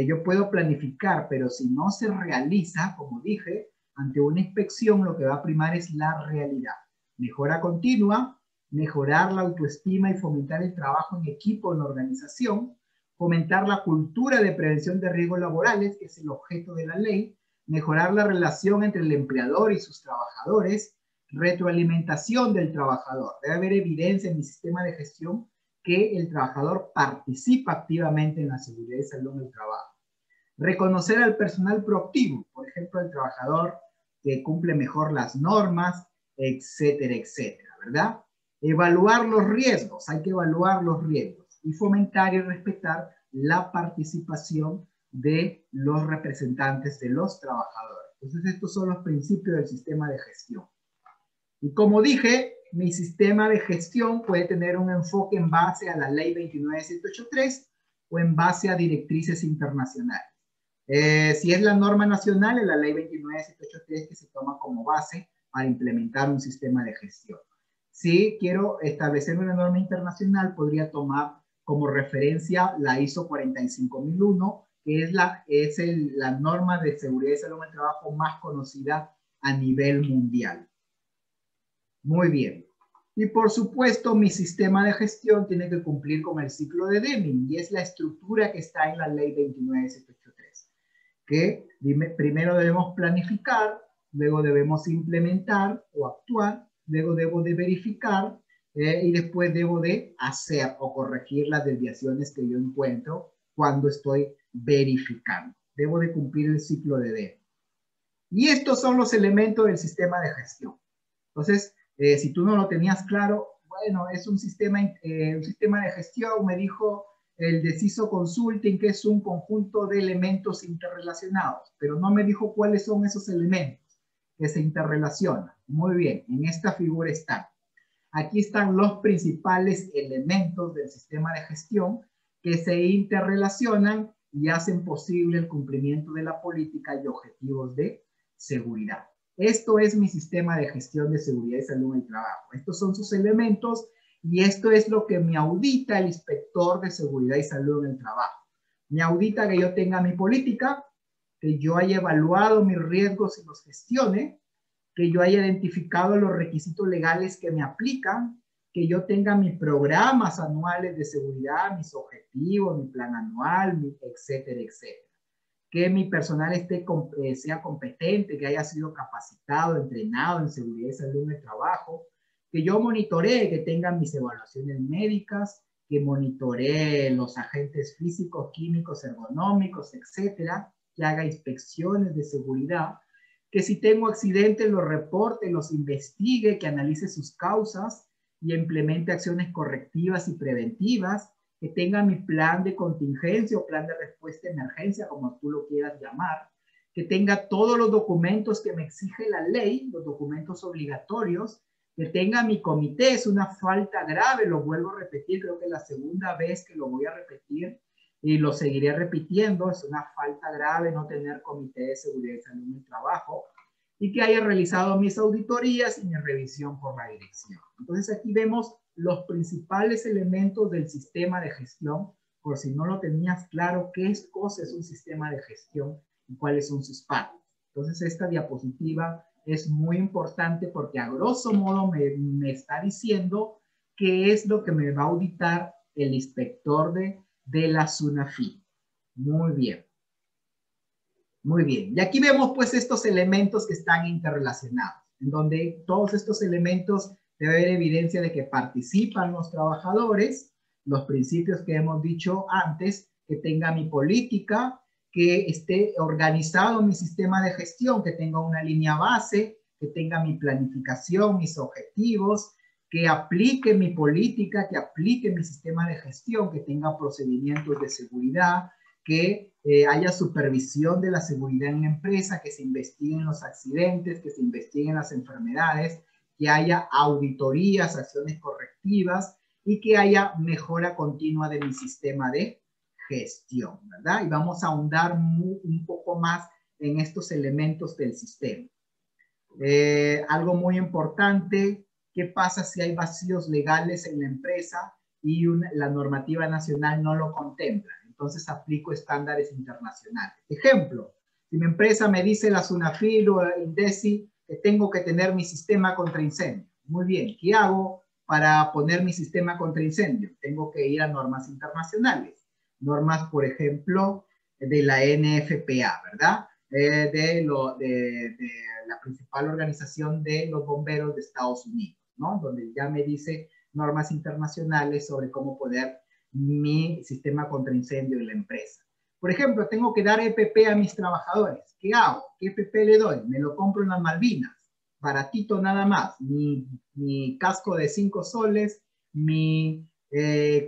Yo puedo planificar, pero si no se realiza, como dije, ante una inspección lo que va a primar es la realidad. Mejora continua, mejorar la autoestima y fomentar el trabajo en equipo en la organización, fomentar la cultura de prevención de riesgos laborales, que es el objeto de la ley, mejorar la relación entre el empleador y sus trabajadores, retroalimentación del trabajador. Debe haber evidencia en mi sistema de gestión que el trabajador participa activamente en la seguridad y salud en el trabajo. Reconocer al personal proactivo, por ejemplo, el trabajador que cumple mejor las normas, etcétera, etcétera, ¿verdad? Evaluar los riesgos, hay que evaluar los riesgos y fomentar y respetar la participación de los representantes de los trabajadores. Entonces, estos son los principios del sistema de gestión. Y como dije, mi sistema de gestión puede tener un enfoque en base a la ley 29783 o en base a directrices internacionales. Si es la norma nacional, es la ley 29783 que se toma como base para implementar un sistema de gestión. Si quiero establecer una norma internacional, podría tomar como referencia la ISO 45001, que es la norma de seguridad y salud en el trabajo más conocida a nivel mundial. Muy bien. Y por supuesto, mi sistema de gestión tiene que cumplir con el ciclo de Deming, y es la estructura que está en la ley 29783, que primero debemos planificar, luego debemos implementar o actuar, luego debo de verificar y después debo de hacer o corregir las desviaciones que yo encuentro cuando estoy verificando. Debo de cumplir el ciclo de Deming. Y estos son los elementos del sistema de gestión. Entonces, si tú no lo tenías claro, bueno, es un sistema de gestión, me dijo el de CISO Consulting, que es un conjunto de elementos interrelacionados, pero no me dijo cuáles son esos elementos que se interrelacionan. Muy bien, en esta figura están. Aquí están los principales elementos del sistema de gestión que se interrelacionan y hacen posible el cumplimiento de la política y objetivos de seguridad. Esto es mi sistema de gestión de seguridad y salud en el trabajo. Estos son sus elementos y esto es lo que me audita el inspector de seguridad y salud en el trabajo. Me audita que yo tenga mi política, que yo haya evaluado mis riesgos y los gestione, que yo haya identificado los requisitos legales que me aplican, que yo tenga mis programas anuales de seguridad, mis objetivos, mi plan anual, etcétera, etcétera. Que mi personal sea competente, que haya sido capacitado, entrenado en seguridad y salud en el trabajo, que yo monitoree, que tengan mis evaluaciones médicas, que monitoree los agentes físicos, químicos, ergonómicos, etcétera, que haga inspecciones de seguridad, que si tengo accidentes los reporte, los investigue, que analice sus causas y implemente acciones correctivas y preventivas, que tenga mi plan de contingencia o plan de respuesta a emergencia, como tú lo quieras llamar, que tenga todos los documentos que me exige la ley, los documentos obligatorios, que tenga mi comité. Es una falta grave, lo vuelvo a repetir, creo que es la segunda vez que lo voy a repetir y lo seguiré repitiendo. Es una falta grave no tener comité de seguridad y salud en el trabajo, y que haya realizado mis auditorías y mi revisión por la dirección. Entonces aquí vemos los principales elementos del sistema de gestión, por si no lo tenías claro, qué cosa es un sistema de gestión y cuáles son sus partes. Entonces esta diapositiva es muy importante porque a grosso modo me está diciendo qué es lo que me va a auditar el inspector de la SUNAFI. Muy bien. Muy bien. Y aquí vemos pues estos elementos que están interrelacionados, en donde todos estos elementos debe haber evidencia de que participan los trabajadores los principios que hemos dicho antes, que tenga mi política, que esté organizado mi sistema de gestión, que tenga una línea base, que tenga mi planificación, mis objetivos, que aplique mi política, que aplique mi sistema de gestión, que tenga procedimientos de seguridad, que haya supervisión de la seguridad en la empresa, que se investiguen los accidentes, que se investiguen las enfermedades, que haya auditorías, acciones correctivas y que haya mejora continua de mi sistema de gestión, ¿verdad? Y vamos a ahondar un poco más en estos elementos del sistema. Algo muy importante, ¿qué pasa si hay vacíos legales en la empresa y la normativa nacional no lo contempla? Entonces aplico estándares internacionales. Ejemplo, si mi empresa me dice la SUNAFIL o la INDECI que tengo que tener mi sistema contra incendio. Muy bien, ¿qué hago para poner mi sistema contra incendio? Tengo que ir a normas internacionales. Normas, por ejemplo, de la NFPA, ¿verdad? De la principal organización de los bomberos de Estados Unidos, ¿no? Donde ya me dice normas internacionales sobre cómo poner mi sistema contra incendio en la empresa. Por ejemplo, tengo que dar EPP a mis trabajadores. ¿Qué hago? ¿Qué EPP le doy? Me lo compro en las Malvinas, baratito nada más. Mi casco de 5 soles,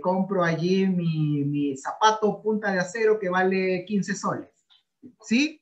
compro allí mi zapato punta de acero que vale 15 soles. ¿Sí?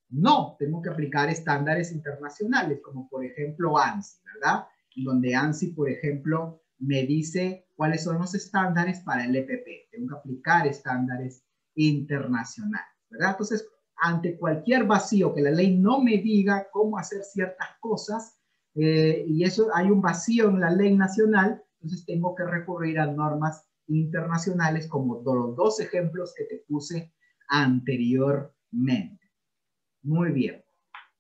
No, tengo que aplicar estándares internacionales, como por ejemplo ANSI, ¿verdad? Donde ANSI, por ejemplo, me dice cuáles son los estándares para el EPP. Tengo que aplicar estándares internacionales, ¿verdad? Entonces, ante cualquier vacío que la ley no me diga cómo hacer ciertas cosas, y eso hay un vacío en la ley nacional, entonces tengo que recurrir a normas internacionales como los dos ejemplos que te puse anteriormente. Muy bien.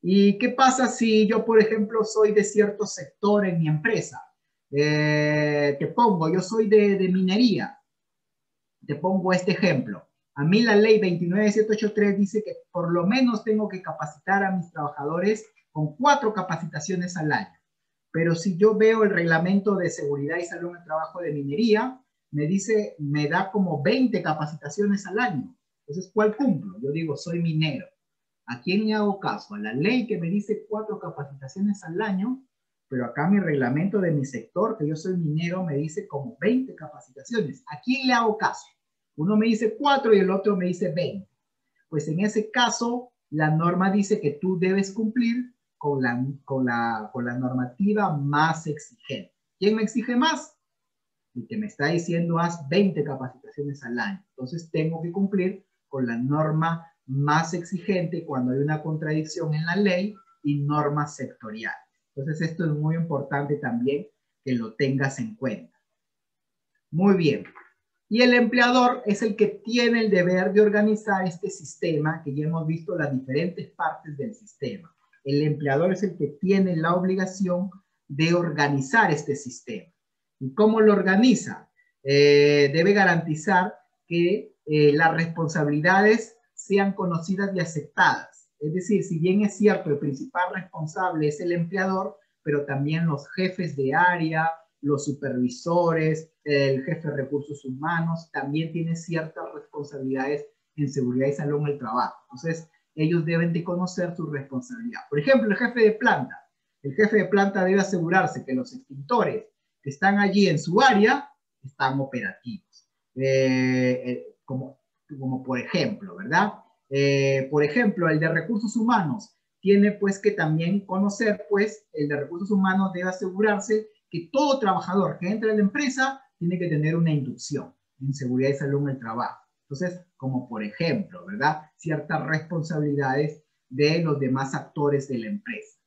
¿Y qué pasa si yo, por ejemplo, soy de cierto sector en mi empresa? Te pongo, yo soy de minería. Te pongo este ejemplo. A mí la ley 29783 dice que por lo menos tengo que capacitar a mis trabajadores con 4 capacitaciones al año. Pero si yo veo el reglamento de seguridad y salud en el trabajo de minería, me da como 20 capacitaciones al año. Entonces, ¿cuál cumplo? Yo digo, soy minero. ¿A quién le hago caso? A la ley que me dice 4 capacitaciones al año, pero acá mi reglamento de mi sector, que yo soy minero, me dice como 20 capacitaciones. ¿A quién le hago caso? Uno me dice 4 y el otro me dice 20. Pues en ese caso, la norma dice que tú debes cumplir con la normativa más exigente. ¿Quién me exige más? El que me está diciendo haz 20 capacitaciones al año. Entonces tengo que cumplir con la norma más exigente cuando hay una contradicción en la ley y normas sectoriales. Entonces esto es muy importante también que lo tengas en cuenta. Muy bien. Y el empleador es el que tiene el deber de organizar este sistema, que ya hemos visto las diferentes partes del sistema. El empleador es el que tiene la obligación de organizar este sistema. ¿Y cómo lo organiza? Debe garantizar que las responsabilidades sean conocidas y aceptadas. Es decir, si bien es cierto, el principal responsable es el empleador, pero también los jefes de área, los supervisores, el jefe de recursos humanos, también tienen ciertas responsabilidades en seguridad y salud en el trabajo. Entonces, ellos deben de conocer su responsabilidad. Por ejemplo, el jefe de planta. El jefe de planta debe asegurarse que los extintores que están allí en su área están operativos. Como por ejemplo, ¿verdad? Por ejemplo, el de recursos humanos tiene pues que también conocer, pues, el de recursos humanos debe asegurarse que todo trabajador que entre a la empresa tiene que tener una inducción en seguridad y salud en el trabajo. Entonces, como por ejemplo, ¿verdad? Ciertas responsabilidades de los demás actores de la empresa.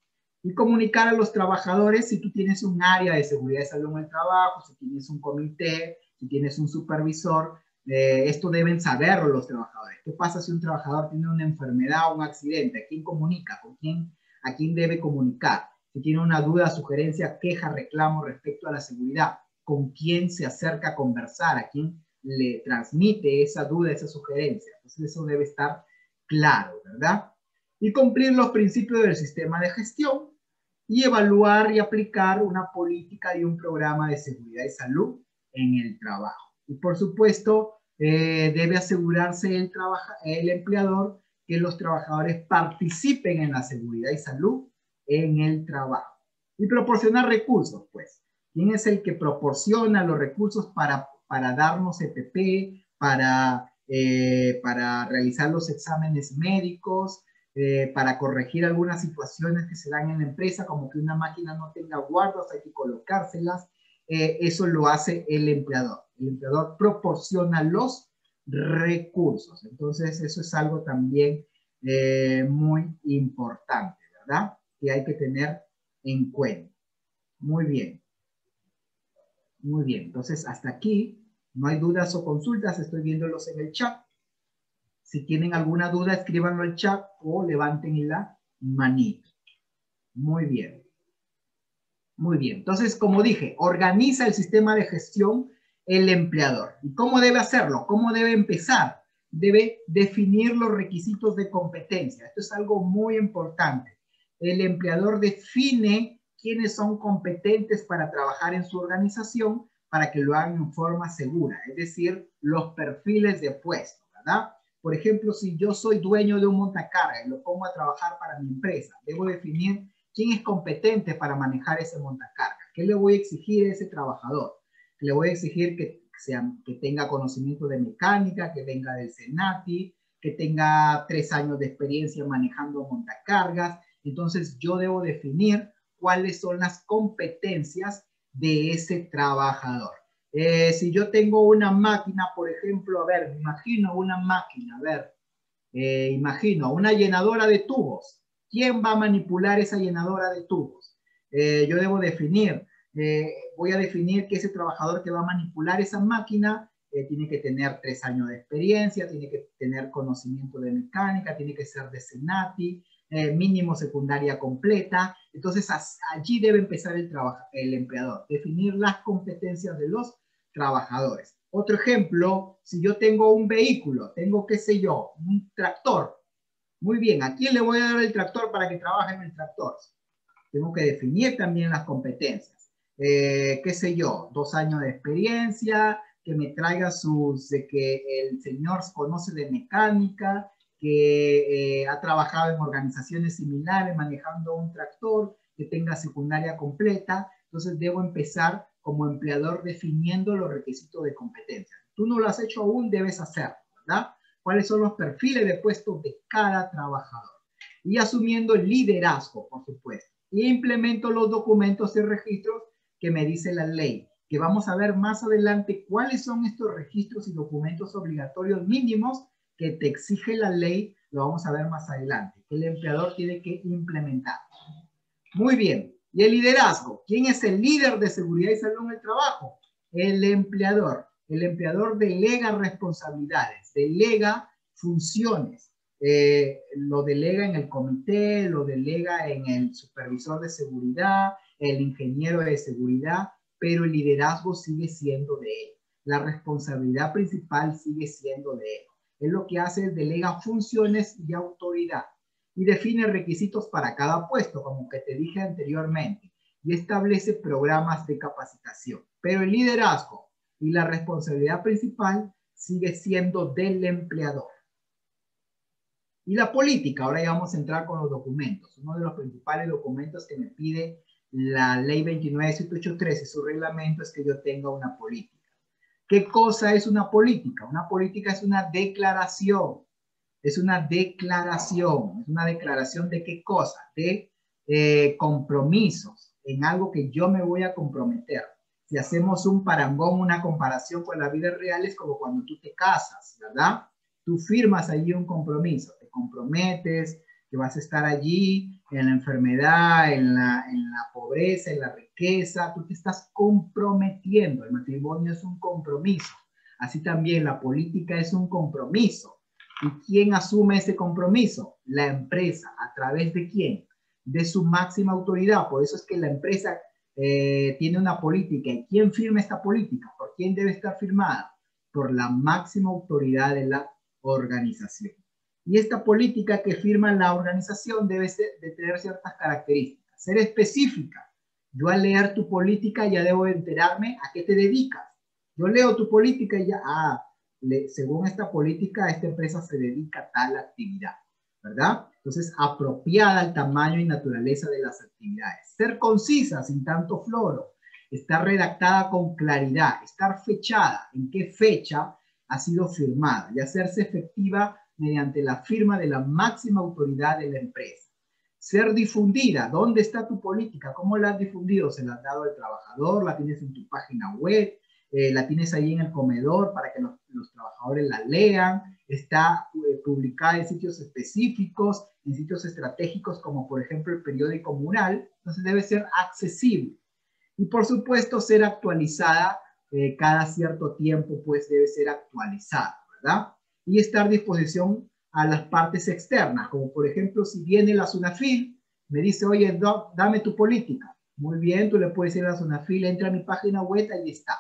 Y comunicar a los trabajadores si tú tienes un área de seguridad y salud en el trabajo, si tienes un comité, si tienes un supervisor, esto deben saberlo los trabajadores. ¿Qué pasa si un trabajador tiene una enfermedad o un accidente? ¿A quién comunica? ¿A quién debe comunicar? Si tiene una duda, sugerencia, queja, reclamo respecto a la seguridad, ¿con quién se acerca a conversar? ¿A quién le transmite esa duda, esa sugerencia? Entonces eso debe estar claro, ¿verdad? Y cumplir los principios del sistema de gestión y evaluar y aplicar una política y un programa de seguridad y salud en el trabajo. Y por supuesto, debe asegurarse el empleador que los trabajadores participen en la seguridad y salud en el trabajo. Y proporcionar recursos, pues. ¿Quién es el que proporciona los recursos para darnos EPP, para realizar los exámenes médicos, para corregir algunas situaciones que se dan en la empresa, como que una máquina no tenga guardas, hay que colocárselas? Eso lo hace el empleador. El empleador proporciona los recursos. Entonces, eso es algo también muy importante, ¿verdad? Que hay que tener en cuenta. Muy bien. Muy bien. Entonces, hasta aquí, no hay dudas o consultas. Estoy viéndolos en el chat. Si tienen alguna duda, escríbanlo al chat o levanten la manito. Muy bien. Muy bien. Entonces, como dije, organiza el sistema de gestión el empleador. ¿Y cómo debe hacerlo? ¿Cómo debe empezar? Debe definir los requisitos de competencia. Esto es algo muy importante. El empleador define quiénes son competentes para trabajar en su organización para que lo hagan en forma segura, es decir, los perfiles de puesto, ¿verdad? Por ejemplo, si yo soy dueño de un montacarga y lo pongo a trabajar para mi empresa, debo definir quién es competente para manejar ese montacarga. ¿Qué le voy a exigir a ese trabajador? Le voy a exigir que tenga conocimiento de mecánica, que venga del SENATI, que tenga 3 años de experiencia manejando montacargas. Entonces yo debo definir cuáles son las competencias de ese trabajador. Si yo tengo una máquina, por ejemplo, a ver, me imagino una máquina, a ver, imagino una llenadora de tubos. ¿Quién va a manipular esa llenadora de tubos? Yo debo definir, voy a definir que ese trabajador que va a manipular esa máquina tiene que tener 3 años de experiencia, tiene que tener conocimiento de mecánica, tiene que ser de SENATI, mínimo secundaria completa. Entonces allí debe empezar el empleador, definir las competencias de los trabajadores. Otro ejemplo, si yo tengo un vehículo, tengo, qué sé yo, un tractor. Muy bien, ¿a quién le voy a dar el tractor para que trabaje en el tractor? Tengo que definir también las competencias. Qué sé yo, 2 años de experiencia, que me traiga de que el señor conoce de mecánica, que ha trabajado en organizaciones similares manejando un tractor, que tenga secundaria completa. Entonces debo empezar como empleador definiendo los requisitos de competencia. Tú no lo has hecho aún, debes hacerlo, ¿verdad? ¿Cuáles son los perfiles de puestos de cada trabajador? Y asumiendo el liderazgo, por supuesto. Y implemento los documentos y registros que me dice la ley, que vamos a ver más adelante cuáles son estos registros y documentos obligatorios mínimos que te exige la ley, lo vamos a ver más adelante, que el empleador tiene que implementar. Muy bien. ¿Y el liderazgo? ¿Quién es el líder de seguridad y salud en el trabajo? El empleador. El empleador delega responsabilidades, delega funciones. Lo delega en el comité, lo delega en el supervisor de seguridad, el ingeniero de seguridad, pero el liderazgo sigue siendo de él. La responsabilidad principal sigue siendo de él. Él lo que hace es delega funciones y autoridad y define requisitos para cada puesto, como que te dije anteriormente, y establece programas de capacitación. Pero el liderazgo y la responsabilidad principal sigue siendo del empleador. Y la política, ahora ya vamos a entrar con los documentos. Uno de los principales documentos que me pide la ley 29.783 y su reglamento es que yo tenga una política. ¿Qué cosa es una política? Una política es una declaración. Es una declaración. ¿Es una declaración de qué cosa? De compromisos, en algo que yo me voy a comprometer. Si hacemos un parangón, una comparación con la vida real, es como cuando tú te casas, ¿verdad? Tú firmas allí un compromiso, te comprometes que vas a estar allí en la enfermedad, en la pobreza, en la riqueza, tú te estás comprometiendo. El matrimonio es un compromiso. Así también la política es un compromiso. ¿Y quién asume ese compromiso? La empresa. ¿A través de quién? De su máxima autoridad. Por eso es que la empresa tiene una política. ¿Y quién firma esta política? ¿Por quién debe estar firmada? Por la máxima autoridad de la organización. Y esta política que firma la organización debe de tener ciertas características. Ser específica. Yo al leer tu política ya debo enterarme a qué te dedicas. Yo leo tu política y ya, según esta política, esta empresa se dedica a tal actividad, ¿verdad? Entonces, apropiada al tamaño y naturaleza de las actividades. Ser concisa, sin tanto floro. Estar redactada con claridad. Estar fechada. ¿En qué fecha ha sido firmada? Y hacerse efectiva mediante la firma de la máxima autoridad de la empresa. Ser difundida. ¿Dónde está tu política? ¿Cómo la has difundido? ¿Se la has dado al trabajador? ¿La tienes en tu página web? ¿La tienes ahí en el comedor para que los trabajadores la lean? ¿Está publicada en sitios específicos, en sitios estratégicos como por ejemplo el periódico Mural? Entonces debe ser accesible. Y por supuesto ser actualizada cada cierto tiempo, pues debe ser actualizada, ¿verdad? Y estar a disposición a las partes externas, como por ejemplo si viene la SUNAFIL, me dice, oye, dame tu política. Muy bien, tú le puedes decir a la SUNAFIL, entra a mi página web, ahí está.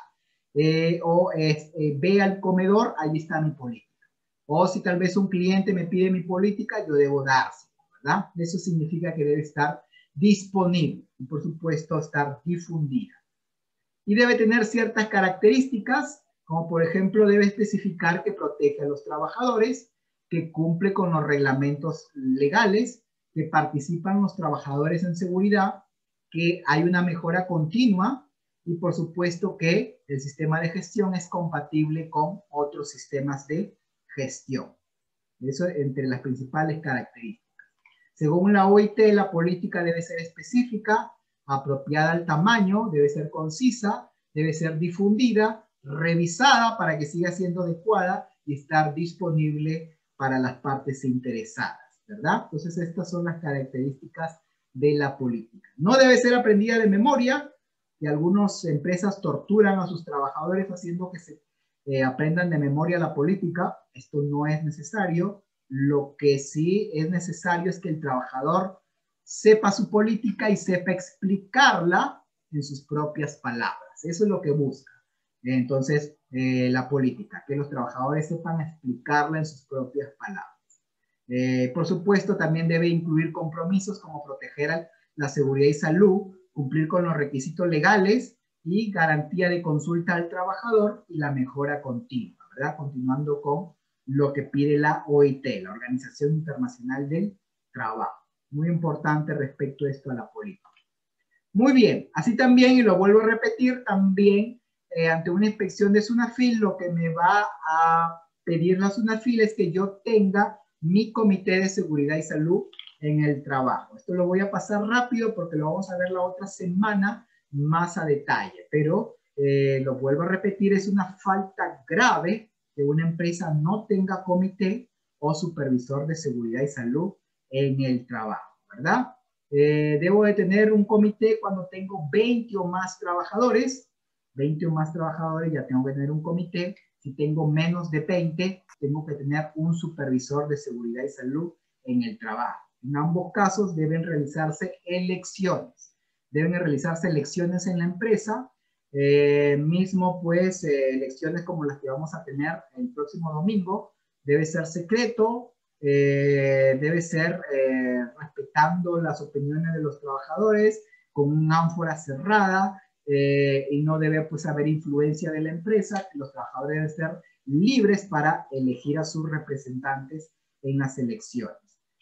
Ve al comedor, ahí está mi política. O si tal vez un cliente me pide mi política, yo debo dársela, ¿verdad? Eso significa que debe estar disponible y por supuesto estar difundida. Y debe tener ciertas características, como por ejemplo debe especificar que protege a los trabajadores, que cumple con los reglamentos legales, que participan los trabajadores en seguridad, que hay una mejora continua y por supuesto que el sistema de gestión es compatible con otros sistemas de gestión. Eso entre las principales características. Según la OIT, la política debe ser específica, apropiada al tamaño, debe ser concisa, debe ser difundida, revisada para que siga siendo adecuada y estar disponible para las partes interesadas, ¿verdad? Entonces estas son las características de la política. No debe ser aprendida de memoria, y algunas empresas torturan a sus trabajadores haciendo que se aprendan de memoria la política. Esto no es necesario. Lo que sí es necesario es que el trabajador sepa su política y sepa explicarla en sus propias palabras. Eso es lo que busca. Entonces, la política, que los trabajadores sepan explicarla en sus propias palabras. Por supuesto, también debe incluir compromisos como proteger la seguridad y salud, cumplir con los requisitos legales y garantía de consulta al trabajador y la mejora continua, ¿verdad? Continuando con lo que pide la OIT, la Organización Internacional del Trabajo. Muy importante respecto a esto a la política. Muy bien, así también, y lo vuelvo a repetir, también ante una inspección de SUNAFIL, lo que me va a pedir la SUNAFIL es que yo tenga mi comité de seguridad y salud en el trabajo. Esto lo voy a pasar rápido porque lo vamos a ver la otra semana más a detalle, pero lo vuelvo a repetir, es una falta grave que una empresa no tenga comité o supervisor de seguridad y salud en el trabajo, ¿verdad? Debo de tener un comité cuando tengo 20 o más trabajadores. 20 o más trabajadores ya tengo que tener un comité. Si tengo menos de 20, tengo que tener un supervisor de seguridad y salud en el trabajo. En ambos casos deben realizarse elecciones. Deben realizarse elecciones en la empresa. Mismo pues elecciones como las que vamos a tener el próximo domingo. Debe ser secreto. Debe ser respetando las opiniones de los trabajadores, con un ánfora cerrada, y no debe pues haber influencia de la empresa. Los trabajadores deben ser libres para elegir a sus representantes en las elecciones.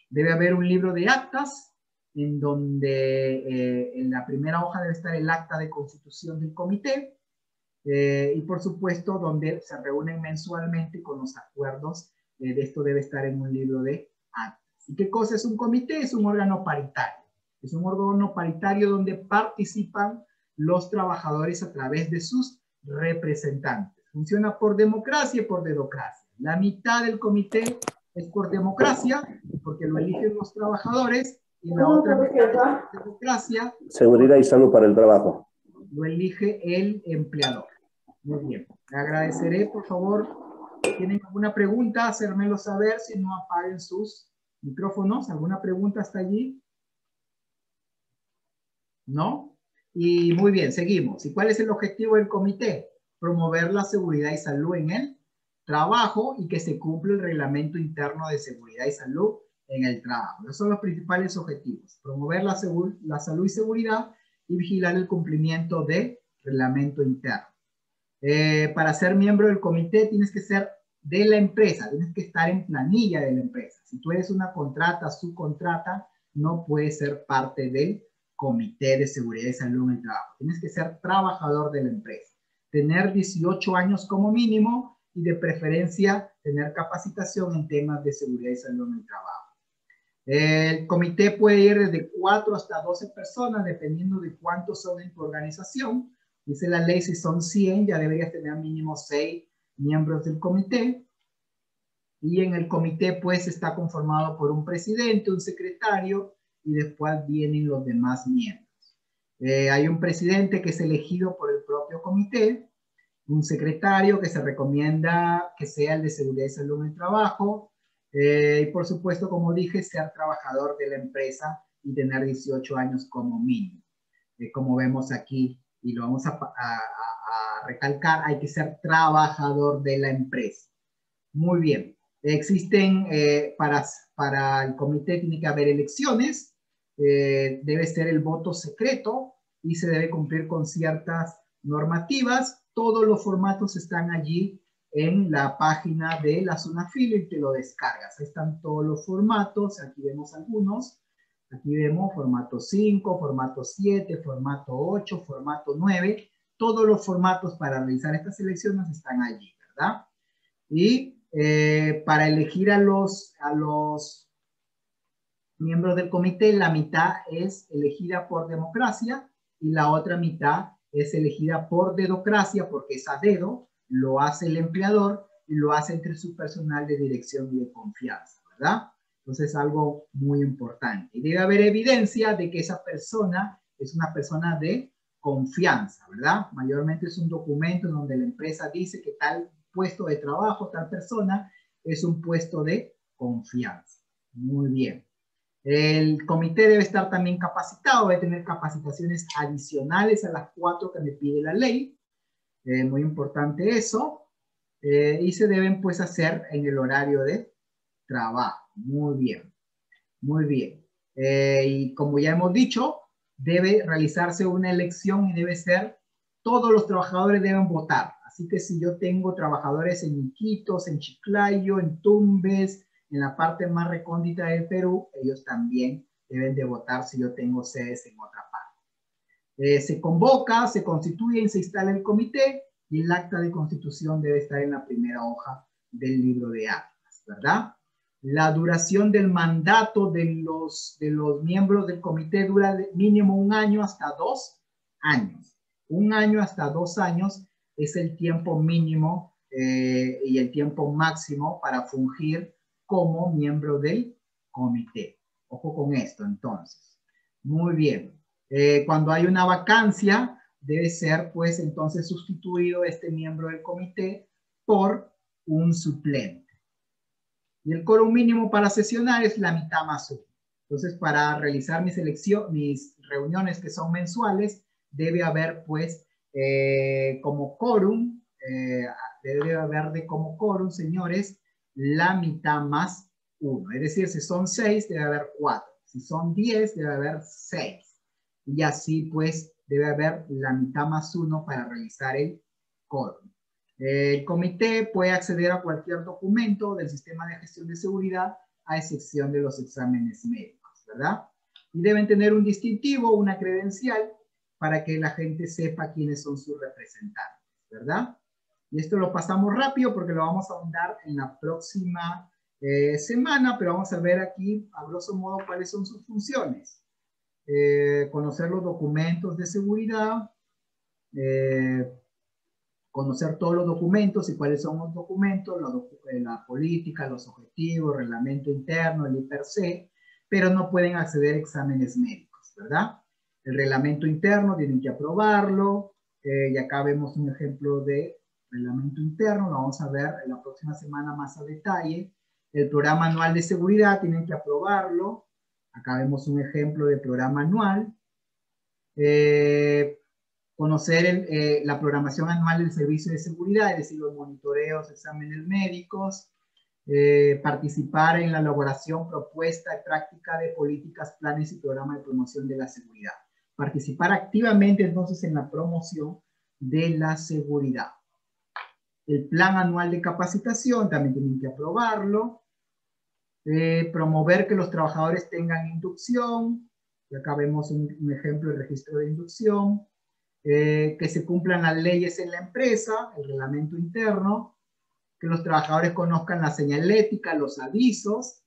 Debe haber un libro de actas en donde en la primera hoja debe estar el acta de constitución del comité, y por supuesto donde se reúnen mensualmente con los acuerdos. De esto debe estar en un libro de actas. ¿Y qué cosa es un comité? Es un órgano paritario. Es un órgano paritario donde participan los trabajadores a través de sus representantes. Funciona por democracia y por dedocracia. La mitad del comité es por democracia, porque lo eligen los trabajadores, y la otra mitad es por democracia. Seguridad y salud para el trabajo. Lo elige el empleador. Muy bien. Le agradeceré, por favor, ¿tienen alguna pregunta? Hacérmelo saber, si no apaguen sus micrófonos. ¿Alguna pregunta hasta allí? ¿No? Y muy bien, seguimos. ¿Y cuál es el objetivo del comité? Promover la seguridad y salud en el trabajo y que se cumpla el reglamento interno de seguridad y salud en el trabajo. Esos son los principales objetivos. Promover la salud y seguridad y vigilar el cumplimiento del reglamento interno. Para ser miembro del comité tienes que ser de la empresa, tienes que estar en planilla de la empresa. Si tú eres una contrata, subcontrata, no puedes ser parte del comité de seguridad y salud en el trabajo. Tienes que ser trabajador de la empresa, tener 18 años como mínimo y de preferencia tener capacitación en temas de seguridad y salud en el trabajo. El comité puede ir desde 4 hasta 12 personas, dependiendo de cuántos son en tu organización. Dice la ley, si son 100, ya deberías tener mínimo 6 miembros del comité. Y en el comité, pues, está conformado por un presidente, un secretario, y después vienen los demás miembros. Hay un presidente que es elegido por el propio comité, un secretario que se recomienda que sea el de seguridad y salud en el trabajo, y por supuesto, como dije, ser trabajador de la empresa y tener 18 años como mínimo. Como vemos aquí, y lo vamos a recalcar, hay que ser trabajador de la empresa. Muy bien. Existen, para el comité tiene que haber elecciones, debe ser el voto secreto y se debe cumplir con ciertas normativas. Todos los formatos están allí en la página de la Sunafil y te lo descargas. Ahí están todos los formatos, aquí vemos algunos. Aquí vemos formato 5, formato 7, formato 8, formato 9. Todos los formatos para realizar estas elecciones están allí, ¿verdad? Y para elegir a los miembros del comité, la mitad es elegida por democracia y la otra mitad es elegida por dedocracia, porque es a dedo, lo hace el empleador y lo hace entre su personal de dirección y de confianza, ¿verdad? Entonces es algo muy importante. Y debe haber evidencia de que esa persona es una persona de confianza, ¿verdad? Mayormente es un documento en donde la empresa dice que tal puesto de trabajo, tal persona, es un puesto de confianza. Muy bien. El comité debe estar también capacitado, debe tener capacitaciones adicionales a las 4 que me pide la ley. Muy importante eso. Y se deben pues hacer en el horario de trabajo. Muy bien. Muy bien. Y como ya hemos dicho, debe realizarse una elección y debe ser, todos los trabajadores deben votar. Así que si yo tengo trabajadores en Iquitos, en Chiclayo, en Tumbes, en la parte más recóndita del Perú, ellos también deben de votar si yo tengo sedes en otra parte. Se convoca, se constituye y se instala el comité y el acta de constitución debe estar en la primera hoja del libro de actas, ¿verdad? La duración del mandato de los miembros del comité dura de mínimo 1 año hasta 2 años. 1 año hasta 2 años es el tiempo mínimo y el tiempo máximo para fungir como miembro del comité. Ojo con esto, entonces. Muy bien. Cuando hay una vacancia, debe ser, pues, entonces sustituido este miembro del comité por un suplente. Y el quórum mínimo para sesionar es la mitad más 1. Entonces, para realizar mis reuniones que son mensuales, debe haber, pues, como quórum, debe haber como quórum, señores, la mitad más 1. Es decir, si son 6, debe haber 4. Si son 10, debe haber 6. Y así, pues, debe haber la mitad más 1 para realizar el quórum. El comité puede acceder a cualquier documento del sistema de gestión de seguridad, a excepción de los exámenes médicos, ¿verdad? Y deben tener un distintivo, una credencial, para que la gente sepa quiénes son sus representantes, ¿verdad? Y esto lo pasamos rápido porque lo vamos a ahondar en la próxima semana, pero vamos a ver aquí, a grosso modo, cuáles son sus funciones. Conocer los documentos de seguridad, conocer todos los documentos y cuáles son los documentos, la política, los objetivos, reglamento interno, el IPRC, pero no pueden acceder a exámenes médicos, ¿verdad? El reglamento interno tienen que aprobarlo, y acá vemos un ejemplo de reglamento interno, lo vamos a ver en la próxima semana más a detalle. El programa anual de seguridad tienen que aprobarlo, acá vemos un ejemplo de programa anual. Conocer la programación anual del servicio de seguridad, es decir, los monitoreos, exámenes médicos, participar en la elaboración, propuesta y práctica de políticas, planes y programas de promoción de la seguridad. Participar activamente entonces en la promoción de la seguridad. El plan anual de capacitación también tienen que aprobarlo. Promover que los trabajadores tengan inducción. Y acá vemos un ejemplo de registro de inducción. Que se cumplan las leyes en la empresa, el reglamento interno. Que los trabajadores conozcan la señalética, los avisos.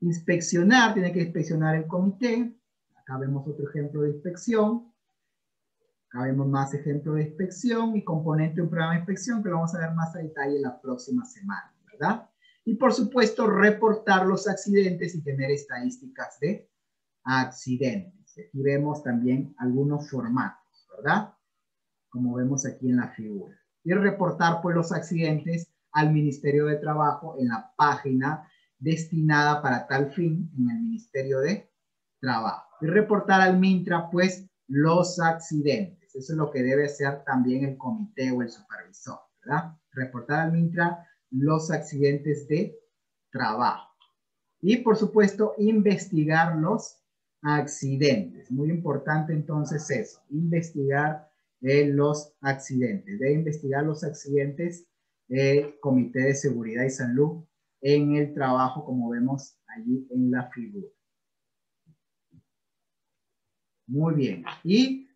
Inspeccionar, tiene que inspeccionar el comité. Acá vemos otro ejemplo de inspección. Acá vemos más ejemplos de inspección y componente de un programa de inspección que lo vamos a ver más a detalle la próxima semana, ¿verdad? Y por supuesto, reportar los accidentes y tener estadísticas de accidentes. Aquí vemos también algunos formatos, ¿verdad? Como vemos aquí en la figura. Y reportar pues los accidentes al Ministerio de Trabajo en la página destinada para tal fin en el Ministerio de Trabajo. Y reportar al MINTRA pues los accidentes. Eso es lo que debe hacer también el comité o el supervisor, ¿verdad? Reportar al MINTRA los accidentes de trabajo. Y por supuesto, investigar los accidentes. Muy importante entonces eso, investigar los accidentes. Debe investigar los accidentes el Comité de Seguridad y Salud en el trabajo, como vemos allí en la figura. Muy bien. Y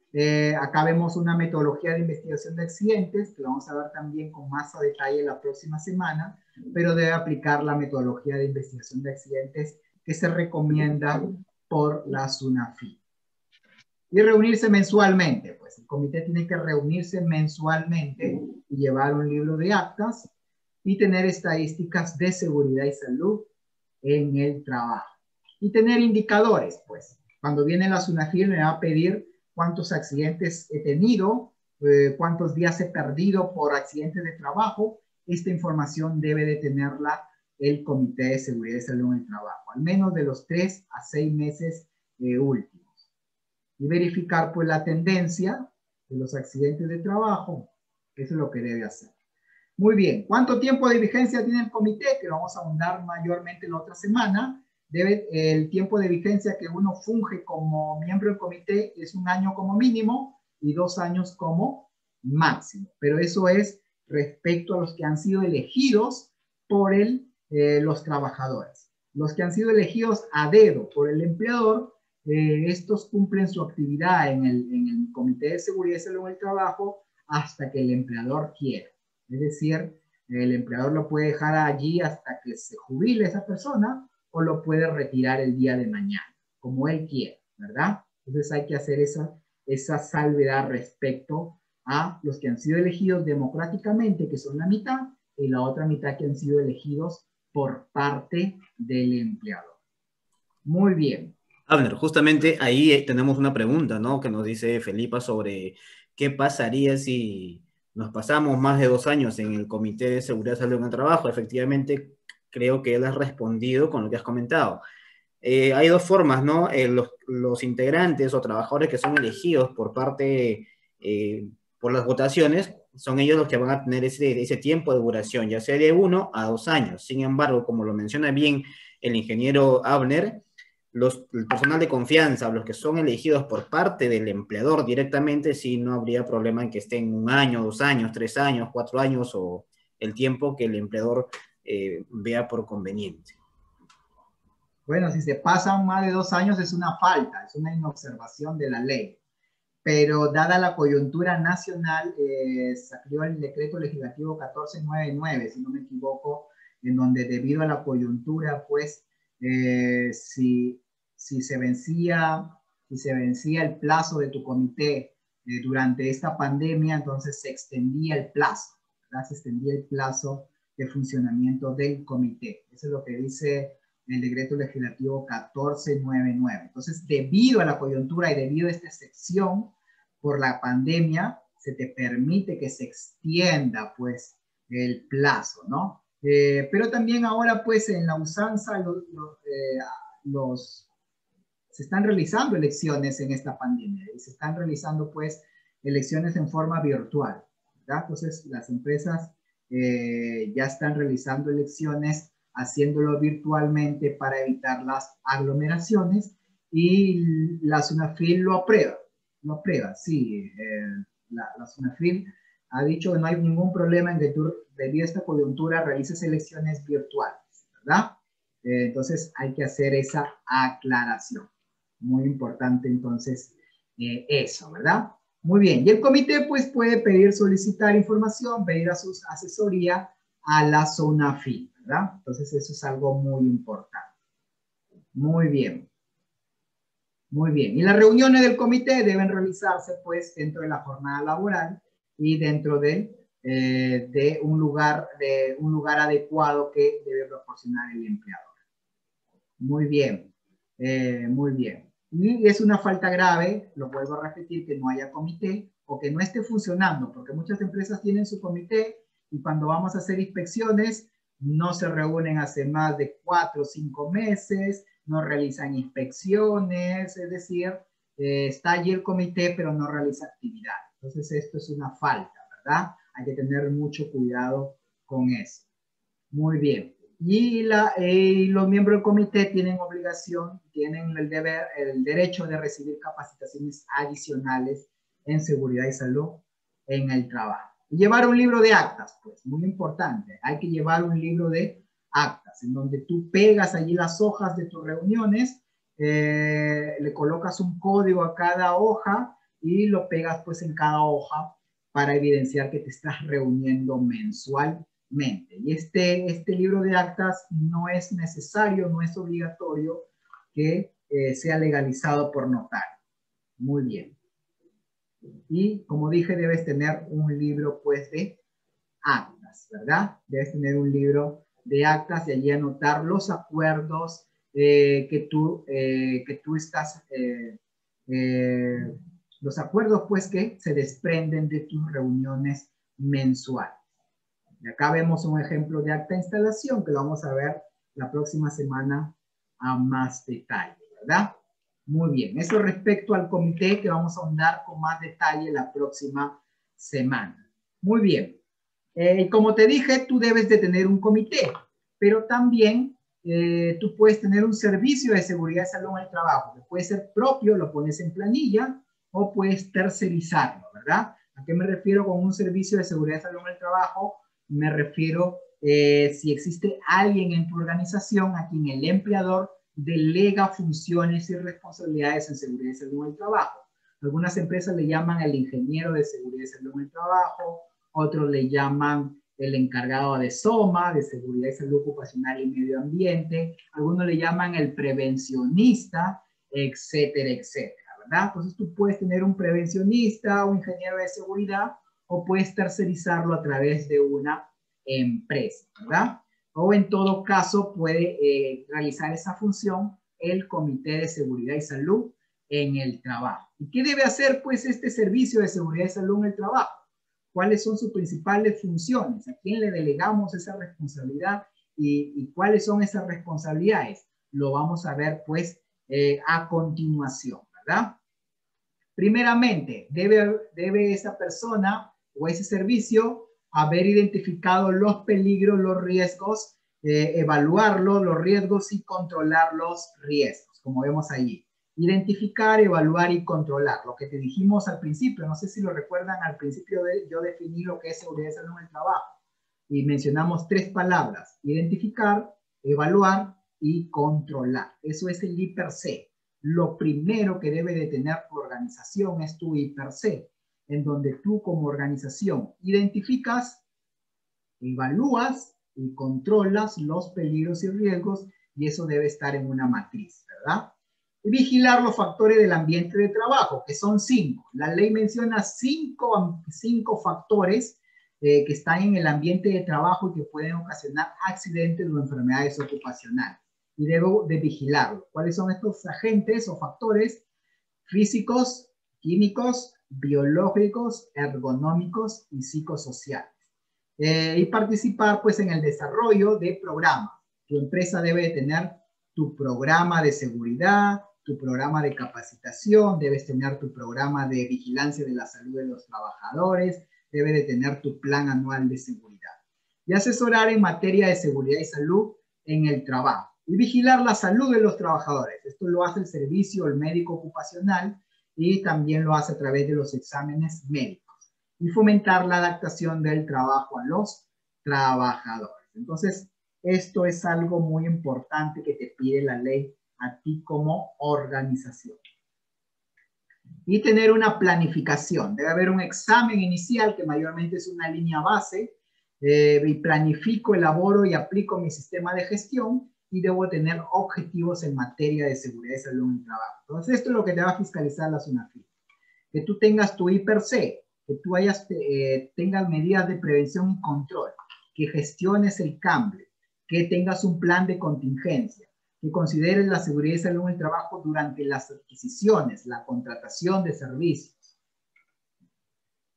acá vemos una metodología de investigación de accidentes, que lo vamos a ver también con más a detalle la próxima semana, pero debe aplicar la metodología de investigación de accidentes que se recomienda por la SUNAFI. Y reunirse mensualmente, pues el comité tiene que reunirse mensualmente y llevar un libro de actas y tener estadísticas de seguridad y salud en el trabajo. Y tener indicadores, pues. Cuando viene la SUNAFI me va a pedir cuántos accidentes he tenido, cuántos días he perdido por accidentes de trabajo. Esta información debe de tenerla el Comité de Seguridad y Salud en el Trabajo, al menos de los 3 a 6 meses últimos. Y verificar pues la tendencia de los accidentes de trabajo. Eso es lo que debe hacer. Muy bien. ¿Cuánto tiempo de vigencia tiene el comité? Que lo vamos a ahondar mayormente la otra semana. El tiempo de vigencia que uno funge como miembro del comité es 1 año como mínimo y 2 años como máximo. Pero eso es respecto a los que han sido elegidos por los trabajadores. Los que han sido elegidos a dedo por el empleador, estos cumplen su actividad en el Comité de Seguridad y Salud en el Trabajo hasta que el empleador quiera. Es decir, el empleador lo puede dejar allí hasta que se jubile esa persona o lo puede retirar el día de mañana, como él quiera, ¿verdad? Entonces hay que hacer esa salvedad respecto a los que han sido elegidos democráticamente, que son la mitad, y la otra mitad que han sido elegidos por parte del empleador. Muy bien. Abner, justamente ahí tenemos una pregunta, ¿no? Que nos dice Felipa sobre qué pasaría si nos pasamos más de 2 años en el Comité de Seguridad y Salud en el Trabajo. Efectivamente, creo que él ha respondido con lo que has comentado. Hay 2 formas, ¿no? Los integrantes o trabajadores que son elegidos por las votaciones, son ellos los que van a tener ese tiempo de duración, ya sea de 1 a 2 años. Sin embargo, como lo menciona bien el ingeniero Abner, el personal de confianza, los que son elegidos por parte del empleador directamente, sí no habría problema en que estén 1 año, 2 años, 3 años, 4 años o el tiempo que el empleador vea por conveniente. Bueno, si se pasan más de 2 años es una falta, es una inobservación de la ley. Pero dada la coyuntura nacional, salió el decreto legislativo 1499, si no me equivoco, en donde debido a la coyuntura, pues, si se vencía el plazo de tu comité durante esta pandemia, entonces se extendía el plazo, ¿verdad? Se extendía el plazo de funcionamiento del comité. Eso es lo que dice el decreto legislativo 1499. Entonces, debido a la coyuntura y debido a esta excepción por la pandemia, se te permite que se extienda, pues, el plazo, ¿no? Pero también ahora, pues, en la usanza, se están realizando elecciones en esta pandemia y se están realizando, pues, elecciones en forma virtual, ¿verdad? Entonces, las empresas ya están realizando elecciones haciéndolo virtualmente para evitar las aglomeraciones y la SUNAFIL lo aprueba, sí, la SUNAFIL ha dicho que no hay ningún problema en que tú, debido a esta coyuntura, realices elecciones virtuales, ¿verdad? Entonces hay que hacer esa aclaración. Muy importante entonces eso, ¿verdad? Muy bien. Y el comité pues puede pedir, solicitar información, pedir a su asesoría a la SONAFIN, ¿verdad? Entonces eso es algo muy importante. Muy bien. Muy bien. Y las reuniones del comité deben realizarse pues dentro de la jornada laboral y dentro de un lugar adecuado que debe proporcionar el empleador. Muy bien. Muy bien. Y es una falta grave, lo vuelvo a repetir, que no haya comité o que no esté funcionando, porque muchas empresas tienen su comité y cuando vamos a hacer inspecciones no se reúnen hace más de 4 o 5 meses, no realizan inspecciones, es decir, está allí el comité pero no realiza actividad. Entonces esto es una falta, ¿verdad? Hay que tener mucho cuidado con eso. Muy bien. Y los miembros del comité tienen obligación, tienen el deber, el derecho de recibir capacitaciones adicionales en seguridad y salud en el trabajo. Y llevar un libro de actas, pues, muy importante. Hay que llevar un libro de actas, en donde tú pegas allí las hojas de tus reuniones, le colocas un código a cada hoja y lo pegas, pues, en cada hoja para evidenciar que te estás reuniendo mensualmente. Y este libro de actas no es necesario, no es obligatorio que sea legalizado por notario. Muy bien. Y como dije, debes tener un libro pues de actas, ¿verdad? Debes tener un libro de actas y allí anotar los acuerdos que tú estás, los acuerdos pues que se desprenden de tus reuniones mensuales. Y acá vemos un ejemplo de acta de instalación que lo vamos a ver la próxima semana a más detalle, ¿verdad? Muy bien, eso respecto al comité que vamos a ahondar con más detalle la próxima semana. Muy bien, como te dije, tú debes de tener un comité, pero también tú puedes tener un servicio de seguridad y salud en el trabajo, que puede ser propio, lo pones en planilla, o puedes tercerizarlo, ¿verdad? ¿A qué me refiero con un servicio de seguridad y salud en el trabajo? Me refiero si existe alguien en tu organización a quien el empleador delega funciones y responsabilidades en seguridad y salud en el trabajo. Algunas empresas le llaman el ingeniero de seguridad y salud en el trabajo, otros le llaman el encargado de SOMA, de seguridad y salud ocupacional y medio ambiente, algunos le llaman el prevencionista, etcétera, etcétera, ¿verdad? Entonces tú puedes tener un prevencionista o ingeniero de seguridad o puedes tercerizarlo a través de una empresa, ¿verdad? O en todo caso puede realizar esa función el Comité de Seguridad y Salud en el trabajo. ¿Y qué debe hacer pues este servicio de seguridad y salud en el trabajo? ¿Cuáles son sus principales funciones? ¿A quién le delegamos esa responsabilidad? ¿Y cuáles son esas responsabilidades? Lo vamos a ver pues a continuación, ¿verdad? Primeramente, debe esa persona o ese servicio haber identificado los peligros, los riesgos, evaluarlos, los riesgos y controlar los riesgos, como vemos allí. Identificar, evaluar y controlar. Lo que te dijimos al principio, no sé si lo recuerdan, al principio yo definí lo que es seguridad y salud en el trabajo. Y mencionamos 3 palabras: identificar, evaluar y controlar. Eso es el I per se. Lo primero que debe de tener tu organización es tu I per se, en donde tú como organización identificas, evalúas y controlas los peligros y riesgos, y eso debe estar en una matriz, ¿verdad? Y vigilar los factores del ambiente de trabajo, que son 5. La ley menciona 5 factores que están en el ambiente de trabajo y que pueden ocasionar accidentes o enfermedades ocupacionales. Y debo de vigilarlo. ¿Cuáles son estos agentes o factores? Físicos, químicos, biológicos, ergonómicos y psicosociales. Y participar pues en el desarrollo de programas. Tu empresa debe de tener tu programa de seguridad, tu programa de capacitación, debes tener tu programa de vigilancia de la salud de los trabajadores, debe de tener tu plan anual de seguridad. Y asesorar en materia de seguridad y salud en el trabajo. Y vigilar la salud de los trabajadores. Esto lo hace el servicio, el médico ocupacional, y también lo hace a través de los exámenes médicos. y fomentar la adaptación del trabajo a los trabajadores. Entonces, esto es algo muy importante que te pide la ley a ti como organización. Y tener una planificación. Debe haber un examen inicial que mayormente es una línea base. Y planifico, elaboro y aplico mi sistema de gestión y debo tener objetivos en materia de seguridad y salud en el trabajo. Entonces, esto es lo que te va a fiscalizar la SUNAFIL. Que tú tengas tu I+C, que tú tengas medidas de prevención y control, que gestiones el cambio, que tengas un plan de contingencia, que consideres la seguridad y salud en el trabajo durante las adquisiciones, la contratación de servicios,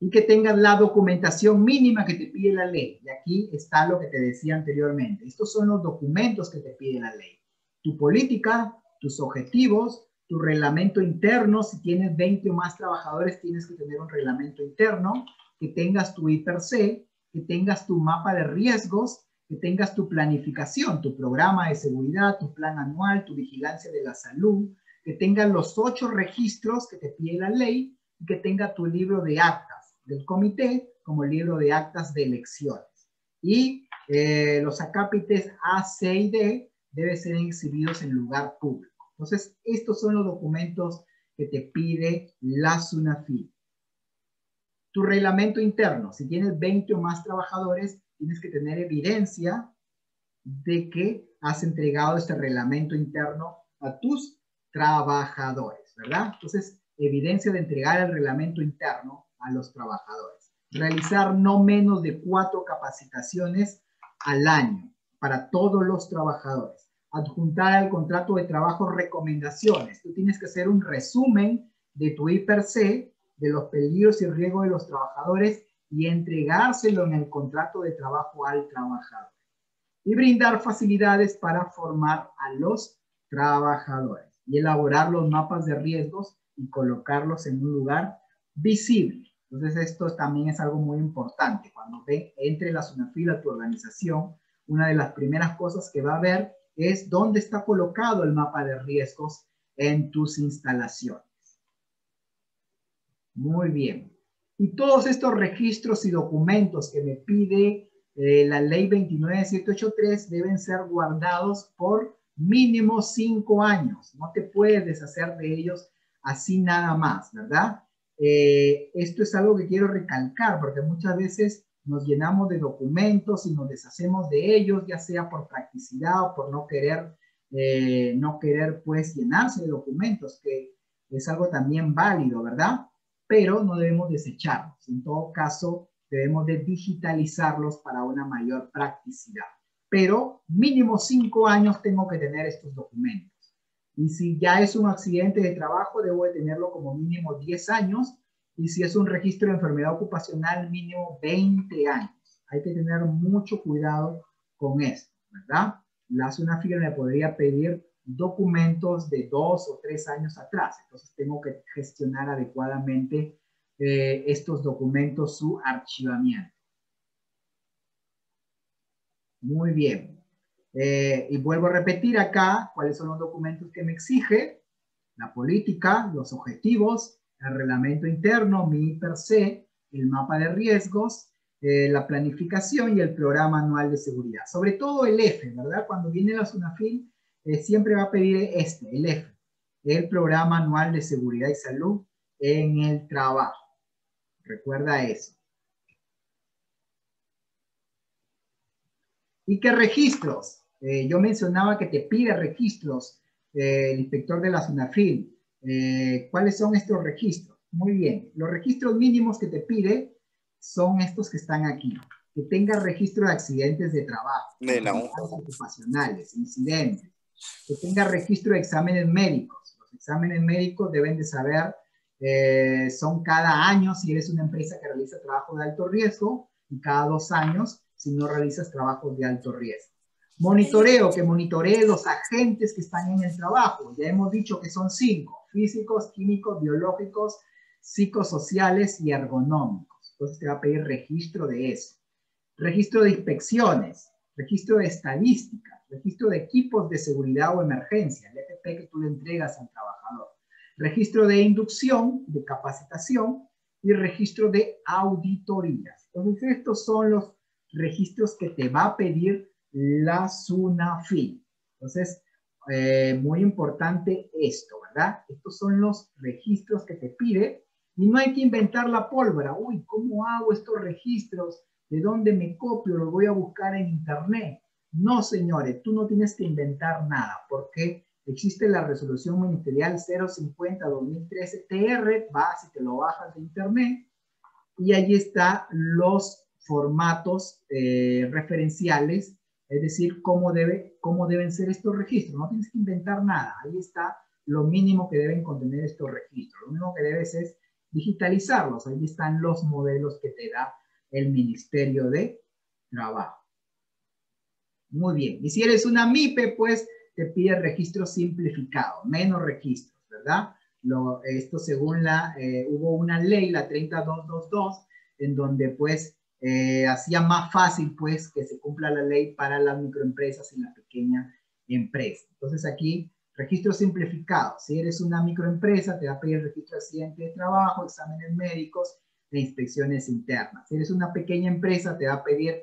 y que tengas la documentación mínima que te pide la ley. Y aquí está lo que te decía anteriormente. Estos son los documentos que te pide la ley. Tu política, tus objetivos, tu reglamento interno. Si tienes 20 o más trabajadores, tienes que tener un reglamento interno, que tengas tu I+C, que tengas tu mapa de riesgos, que tengas tu planificación, tu programa de seguridad, tu plan anual, tu vigilancia de la salud, que tengas los 8 registros que te pide la ley y que tenga tu libro de actas del comité como libro de actas de elecciones. Y los acápites A, C y D deben ser exhibidos en lugar público. Entonces, estos son los documentos que te pide la SUNAFIL. Tu reglamento interno, si tienes 20 o más trabajadores, tienes que tener evidencia de que has entregado este reglamento interno a tus trabajadores, ¿verdad? Entonces, evidencia de entregar el reglamento interno a los trabajadores. Realizar no menos de 4 capacitaciones al año para todos los trabajadores. Adjuntar al contrato de trabajo recomendaciones. Tú tienes que hacer un resumen de tu I+C, de los peligros y riesgos de los trabajadores y entregárselo en el contrato de trabajo al trabajador. Y brindar facilidades para formar a los trabajadores. Y elaborar los mapas de riesgos y colocarlos en un lugar visible. Entonces, esto también es algo muy importante. Cuando entre la SUNAFIL a tu organización, una de las primeras cosas que va a ver es dónde está colocado el mapa de riesgos en tus instalaciones. Muy bien. Y todos estos registros y documentos que me pide la ley 29783 deben ser guardados por mínimo 5 años. No te puedes deshacer de ellos así nada más, ¿verdad? Esto es algo que quiero recalcar porque muchas veces nos llenamos de documentos y nos deshacemos de ellos, ya sea por practicidad o por no querer pues llenarse de documentos, que es algo también válido, ¿verdad? Pero no debemos desecharlos. En todo caso, debemos de digitalizarlos para una mayor practicidad. Pero mínimo 5 años tengo que tener estos documentos. Y si ya es un accidente de trabajo, debo de tenerlo como mínimo 10 años. Y si es un registro de enfermedad ocupacional, mínimo 20 años. Hay que tener mucho cuidado con esto, ¿verdad? La SUNAFIL me podría pedir documentos de 2 o 3 años atrás. Entonces tengo que gestionar adecuadamente estos documentos, su archivamiento. Muy bien. Y vuelvo a repetir acá cuáles son los documentos que me exige: la política, los objetivos, el reglamento interno, mi I+C, el mapa de riesgos, la planificación y el programa anual de seguridad. Sobre todo el F, ¿verdad? Cuando viene la SUNAFIL, siempre va a pedir el F, el programa anual de seguridad y salud en el trabajo. Recuerda eso. ¿Y qué registros? Yo mencionaba que te pide registros el inspector de la SUNAFIL. ¿Cuáles son estos registros? Muy bien. Los registros mínimos que te pide son estos que están aquí. Que tenga registro de accidentes de trabajo, ocupacionales, incidentes. Que tenga registro de exámenes médicos. Los exámenes médicos deben de saber, son cada año si eres una empresa que realiza trabajo de alto riesgo y cada 2 años si no realizas trabajos de alto riesgo. Monitoreo, que monitoree los agentes que están en el trabajo. Ya hemos dicho que son 5: físicos, químicos, biológicos, psicosociales y ergonómicos. Entonces te va a pedir registro de eso. Registro de inspecciones, registro de estadística, registro de equipos de seguridad o emergencia, el EPP que tú le entregas al trabajador. Registro de inducción, de capacitación, y registro de auditorías. Entonces, estos son los registros que te va a pedir la SUNAFIL. Entonces, muy importante esto, ¿verdad? Estos son los registros que te pide y no hay que inventar la pólvora. Uy, ¿cómo hago estos registros? ¿De dónde me copio? Los voy a buscar en internet. No, señores, tú no tienes que inventar nada porque existe la resolución ministerial 050-2013 TR, vas y te lo bajas de internet y allí están los formatos referenciales, es decir, cómo deben ser estos registros. No tienes que inventar nada, ahí está lo mínimo que deben contener estos registros. Lo único que debes es digitalizarlos, ahí están los modelos que te da el Ministerio de Trabajo. Muy bien, y si eres una MIPE, pues te pide registro simplificado, menos registros, ¿verdad? Esto según hubo una ley, la 30222, en donde pues hacía más fácil pues que se cumpla la ley para las microempresas y la pequeña empresa. Entonces aquí, registro simplificado. Si eres una microempresa, te va a pedir registro de accidente de trabajo, exámenes médicos e inspecciones internas. Si eres una pequeña empresa, te va a pedir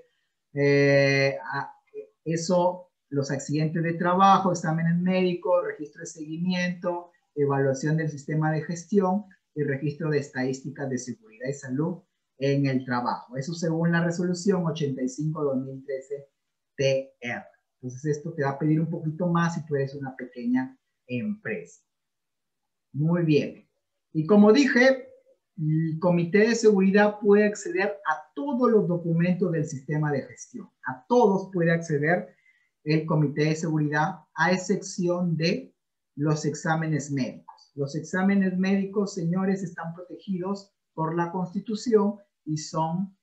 los accidentes de trabajo, exámenes médicos, registro de seguimiento, evaluación del sistema de gestión y registro de estadísticas de seguridad y salud en el trabajo. Eso según la resolución 85-2013 TR. Entonces esto te va a pedir un poquito más si tú eres una pequeña empresa. Muy bien. Y como dije, el Comité de Seguridad puede acceder a todos los documentos del sistema de gestión. A todos puede acceder el Comité de Seguridad, a excepción de los exámenes médicos. Los exámenes médicos, señores, están protegidos por la Constitución y son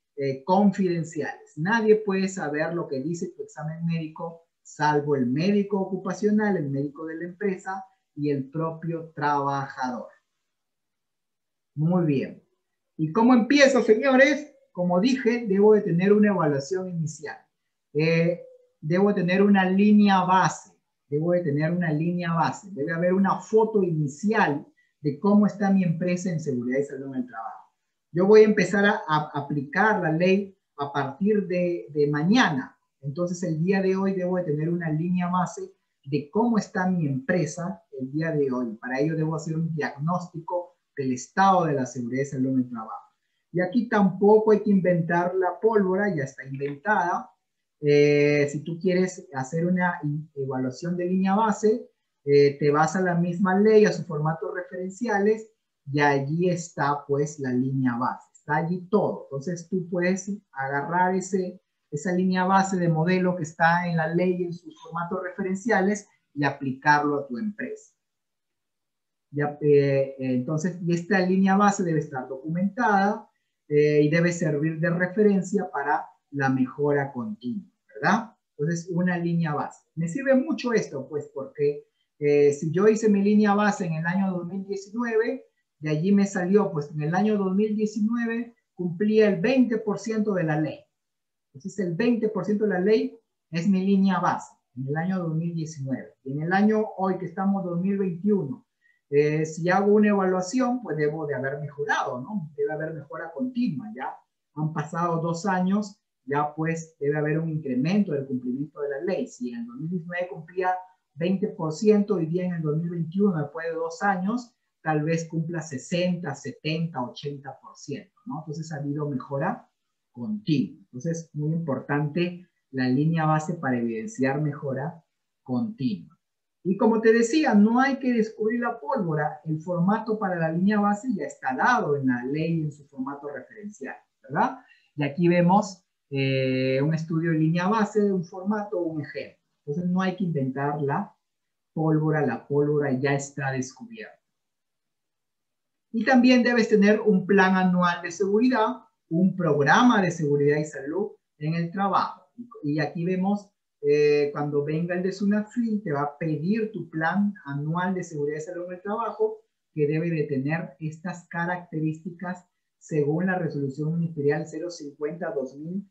confidenciales. Nadie puede saber lo que dice tu examen médico, salvo el médico ocupacional, el médico de la empresa y el propio trabajador. Muy bien. ¿Y cómo empiezo, señores? Como dije, debo de tener una evaluación inicial. Debo de tener una línea base. Debe haber una foto inicial de cómo está mi empresa en seguridad y salud en el trabajo. Yo voy a empezar a aplicar la ley a partir de mañana. Entonces, el día de hoy debo de tener una línea base de cómo está mi empresa el día de hoy. Para ello debo hacer un diagnóstico del estado de la seguridad y salud en el trabajo. Y aquí tampoco hay que inventar la pólvora, ya está inventada. Si tú quieres hacer una evaluación de línea base, te vas a la misma ley, a sus formatos referenciales, y allí está pues la línea base. Está allí todo. Entonces tú puedes agarrar esa línea base de modelo que está en la ley en sus formatos referenciales y aplicarlo a tu empresa. Entonces, y esta línea base debe estar documentada y debe servir de referencia para la mejora continua, ¿verdad? Entonces, una línea base. Me sirve mucho esto, pues, porque si yo hice mi línea base en el año 2019, de allí me salió, pues, en el año 2019 cumplía el 20% de la ley. Entonces, el 20% de la ley es mi línea base en el año 2019. Y en el año hoy que estamos 2021, si hago una evaluación, pues debo de haber mejorado, ¿no? Debe haber mejora continua, ya han pasado 2 años, ya pues debe haber un incremento del cumplimiento de la ley. Si en el 2019 cumplía 20%, hoy día en el 2021, después de 2 años, tal vez cumpla 60, 70, 80%, ¿no? Entonces ha habido mejora continua. Entonces, muy importante la línea base para evidenciar mejora continua. Y como te decía, no hay que descubrir la pólvora. El formato para la línea base ya está dado en la ley en su formato referencial, ¿verdad? Y aquí vemos un estudio de línea base de un formato, un ejemplo. Entonces no hay que inventar la pólvora ya está descubierta. Y también debes tener un plan anual de seguridad, un programa de seguridad y salud en el trabajo. Y aquí vemos cuando venga el de SUNAFIL, te va a pedir tu plan anual de seguridad y salud en el trabajo, que debe de tener estas características según la resolución ministerial 050-2013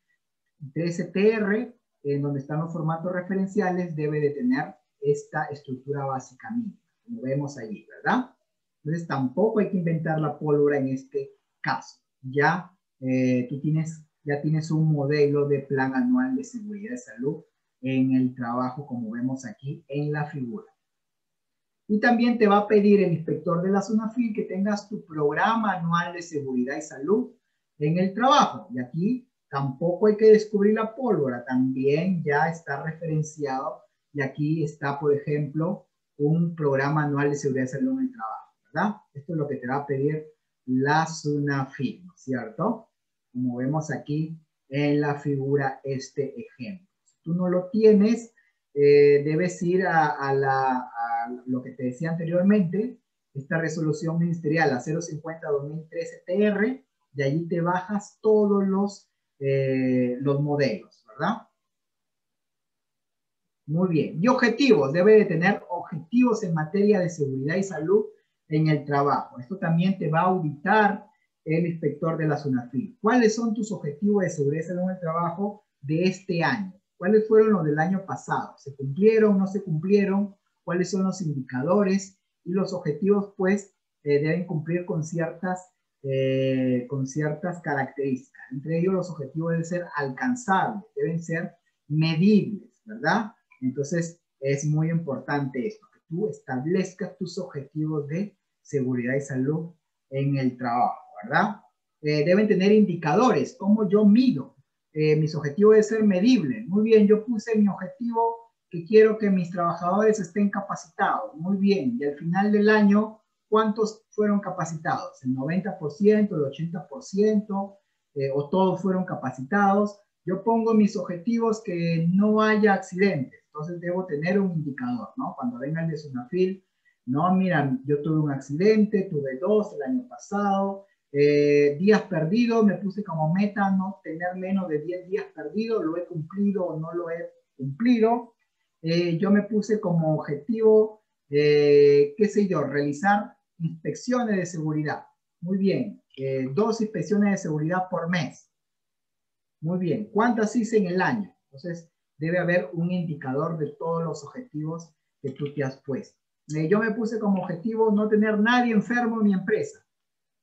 TR, en donde están los formatos referenciales, debe de tener esta estructura básica mínima, como vemos allí, ¿verdad? Entonces tampoco hay que inventar la pólvora en este caso. Ya ya tienes un modelo de plan anual de seguridad de salud en el trabajo, como vemos aquí en la figura. Y también te va a pedir el inspector de la SUNAFIL que tengas tu programa anual de seguridad y salud en el trabajo. Y aquí tampoco hay que descubrir la pólvora, también ya está referenciado. Y aquí está, por ejemplo, un programa anual de seguridad y salud en el trabajo, ¿verdad? Esto es lo que te va a pedir la SUNAFIL, ¿no es cierto? Como vemos aquí en la figura este ejemplo. Si tú no lo tienes, debes ir a lo que te decía anteriormente, esta resolución ministerial, la 050-2013-TR, de allí te bajas todos los modelos, ¿verdad? Muy bien. Y objetivos, debe de tener objetivos en materia de seguridad y salud en el trabajo. Esto también te va a auditar el inspector de la SUNAFIL. ¿Cuáles son tus objetivos de seguridad y salud en el trabajo de este año? ¿Cuáles fueron los del año pasado? ¿Se cumplieron? ¿No se cumplieron? ¿Cuáles son los indicadores? Y los objetivos, pues, deben cumplir con ciertas características. Entre ellos, los objetivos deben ser alcanzables, deben ser medibles, ¿verdad? Entonces, es muy importante esto, que tú establezcas tus objetivos de seguridad y salud en el trabajo, ¿verdad? Deben tener indicadores, cómo yo mido. Mis objetivos deben ser medibles. Muy bien, yo puse mi objetivo que quiero que mis trabajadores estén capacitados. Muy bien, y al final del año, ¿cuántos fueron capacitados? ¿El 90%, el 80%, o todos fueron capacitados? Yo pongo mis objetivos que no haya accidentes, entonces debo tener un indicador, ¿no? Cuando venga el de SUNAFIL, no, mira, yo tuve un accidente, tuve 2 el año pasado, días perdidos, me puse como meta no tener menos de 10 días perdidos, lo he cumplido o no lo he cumplido. Yo me puse como objetivo, qué sé yo, realizar inspecciones de seguridad. Muy bien, 2 inspecciones de seguridad por mes. Muy bien, ¿cuántas hice en el año? Entonces, debe haber un indicador de todos los objetivos que tú te has puesto. Yo me puse como objetivo no tener nadie enfermo en mi empresa.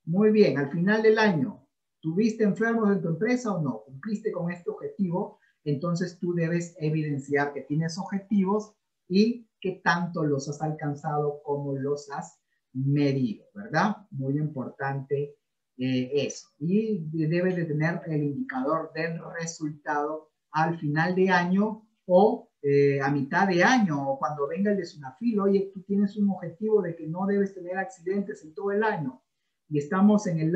Muy bien, al final del año, ¿tuviste enfermos en tu empresa o no? ¿Cumpliste con este objetivo? Entonces tú debes evidenciar que tienes objetivos y que tanto los has alcanzado como los has medido, ¿verdad? Muy importante eso. Y debes de tener el indicador del resultado al final de año o a mitad de año o cuando venga el de SUNAFIL. Oye, tú tienes un objetivo de que no debes tener accidentes en todo el año y estamos en el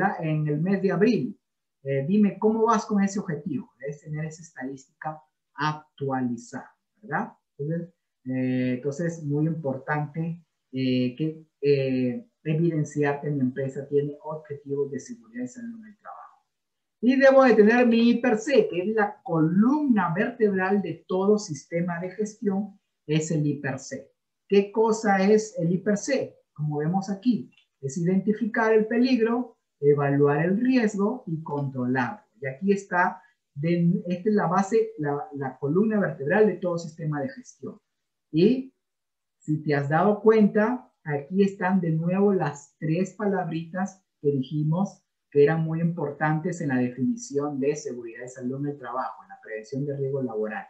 mes de abril. Dime, ¿cómo vas con ese objetivo? Debes tener esa estadística actualizada, ¿verdad? Entonces muy importante que evidenciar que mi empresa tiene objetivos de seguridad y salud en el trabajo. Y debo de tener mi I+C, que es la columna vertebral de todo sistema de gestión, es el I+C. ¿Qué cosa es el I+C? Como vemos aquí, es identificar el peligro, evaluar el riesgo y controlarlo. Y aquí está, esta es la base, la columna vertebral de todo sistema de gestión. Y si te has dado cuenta, aquí están de nuevo las 3 palabritas que dijimos que eran muy importantes en la definición de seguridad y salud en el trabajo, en la prevención de riesgos laborales.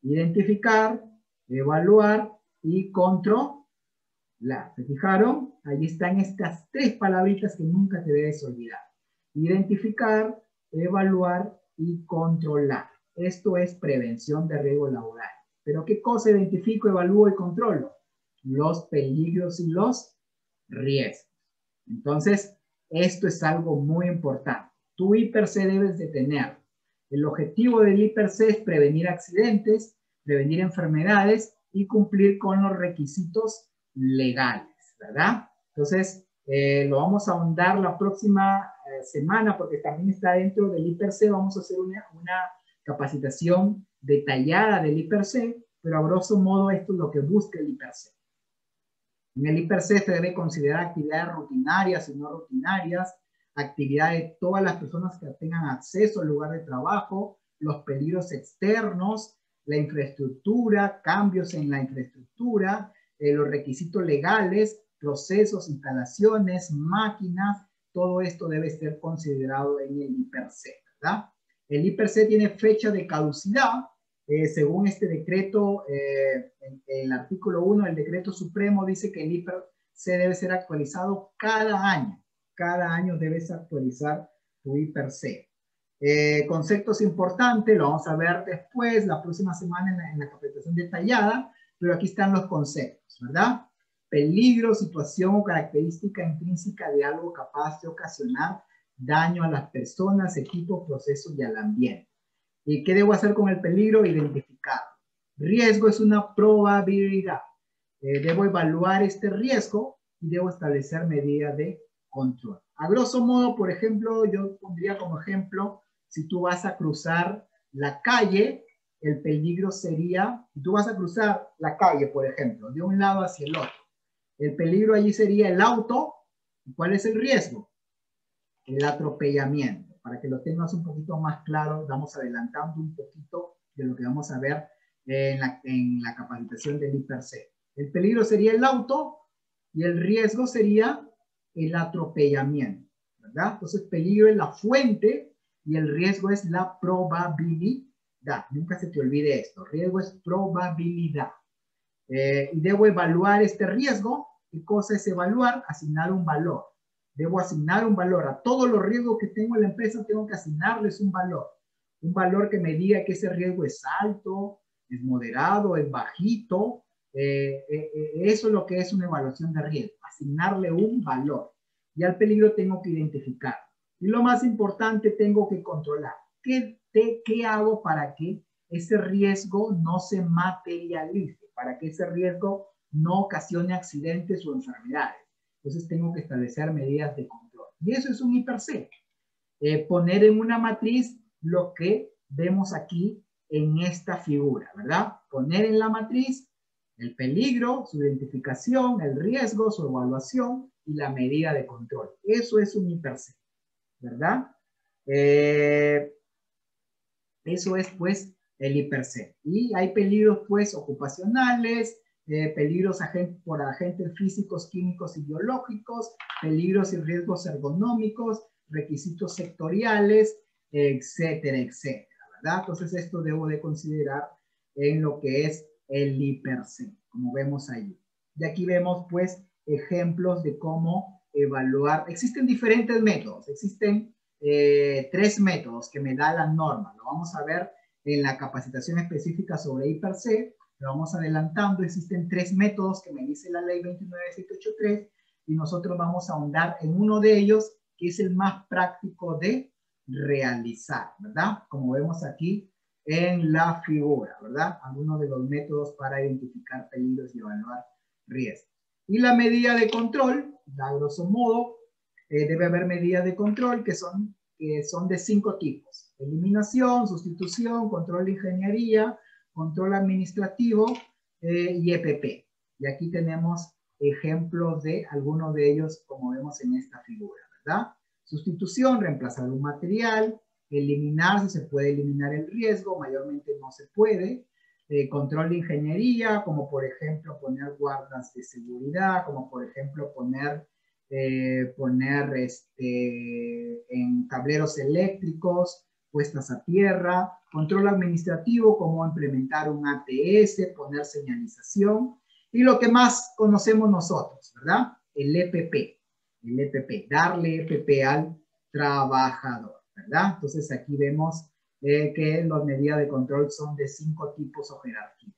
Identificar, evaluar y controlar. ¿Se fijaron? Ahí están estas 3 palabritas que nunca te debes olvidar. Identificar, evaluar y controlar. Esto es prevención de riesgos laborales. ¿Pero qué cosa identifico, evalúo y controlo? Los peligros y los riesgos. Entonces, esto es algo muy importante. Tu I+C debes de tener. El objetivo del I+C es prevenir accidentes, prevenir enfermedades y cumplir con los requisitos legales, ¿verdad? Entonces, lo vamos a ahondar la próxima semana porque también está dentro del I+C. Vamos a hacer una capacitación detallada del I+C, pero a grosso modo esto es lo que busca el I+C. En el I+C se debe considerar actividades rutinarias y no rutinarias, actividades de todas las personas que tengan acceso al lugar de trabajo, los peligros externos, la infraestructura, cambios en la infraestructura, los requisitos legales, procesos, instalaciones, máquinas, todo esto debe ser considerado en el IPRC, ¿verdad? El IPRC tiene fecha de caducidad, según este decreto, en el artículo 1 del decreto supremo dice que el IPRC debe ser actualizado cada año debes actualizar tu IPRC. Conceptos importantes, lo vamos a ver después, la próxima semana en la capacitación detallada, pero aquí están los conceptos, ¿verdad? Peligro, situación o característica intrínseca de algo capaz de ocasionar daño a las personas, equipos, procesos y al ambiente. ¿Y qué debo hacer con el peligro? Identificarlo. Riesgo es una probabilidad. Debo evaluar este riesgo y debo establecer medidas de control. A grosso modo, por ejemplo, yo pondría como ejemplo, si tú vas a cruzar la calle, el peligro sería, si tú vas a cruzar la calle, por ejemplo, de un lado hacia el otro, el peligro allí sería el auto. ¿Cuál es el riesgo? El atropellamiento. Para que lo tengas un poquito más claro, vamos adelantando un poquito de lo que vamos a ver en la capacitación del IPRC. El peligro sería el auto y el riesgo sería el atropellamiento, ¿verdad? Entonces, peligro es la fuente y el riesgo es la probabilidad. Nunca se te olvide esto. Riesgo es probabilidad. Y debo evaluar este riesgo. ¿Qué cosa es evaluar? Asignar un valor. Debo asignar un valor. A todos los riesgos que tengo en la empresa tengo que asignarles un valor. Un valor que me diga que ese riesgo es alto, es moderado, es bajito. Eso es lo que es una evaluación de riesgo. Asignarle un valor. Y al peligro tengo que identificar. Y lo más importante, tengo que controlar. ¿Qué hago para que ese riesgo no se materialice? Para que ese riesgo no ocasione accidentes o enfermedades. Entonces tengo que establecer medidas de control. Y eso es un IPRC. Poner en una matriz lo que vemos aquí en esta figura, ¿verdad? Poner en la matriz el peligro, su identificación, el riesgo, su evaluación y la medida de control. Eso es un IPRC, ¿verdad? Eso es, pues, el IPRC. Y hay peligros, pues, ocupacionales, peligros por agentes físicos, químicos y biológicos, peligros y riesgos ergonómicos, requisitos sectoriales, etcétera, etcétera, ¿verdad? Entonces, esto debo de considerar en lo que es el IPRC, como vemos ahí. Y aquí vemos, pues, ejemplos de cómo evaluar. Existen diferentes métodos, existen 3 métodos que me da la norma. Lo vamos a ver en la capacitación específica sobre IPRC. Lo vamos adelantando. Existen 3 métodos que me dice la ley 29783 y nosotros vamos a ahondar en uno de ellos, que es el más práctico de realizar, ¿verdad? Como vemos aquí en la figura, ¿verdad? Algunos de los métodos para identificar peligros y evaluar riesgos. Y la medida de control, a grosso modo, debe haber medidas de control que son de 5 tipos. Eliminación, sustitución, control de ingeniería, control administrativo y EPP. Y aquí tenemos ejemplos de algunos de ellos, como vemos en esta figura, ¿verdad? Sustitución, reemplazar un material. Eliminar, si se puede eliminar el riesgo, mayormente no se puede. Control de ingeniería, como por ejemplo poner guardas de seguridad, como por ejemplo poner en tableros eléctricos, puestas a tierra. Control administrativo, como implementar un ATS, poner señalización. Y lo que más conocemos nosotros, ¿verdad? El EPP. El EPP, darle EPP al trabajador, ¿verdad? Entonces aquí vemos que las medidas de control son de 5 tipos o jerarquías.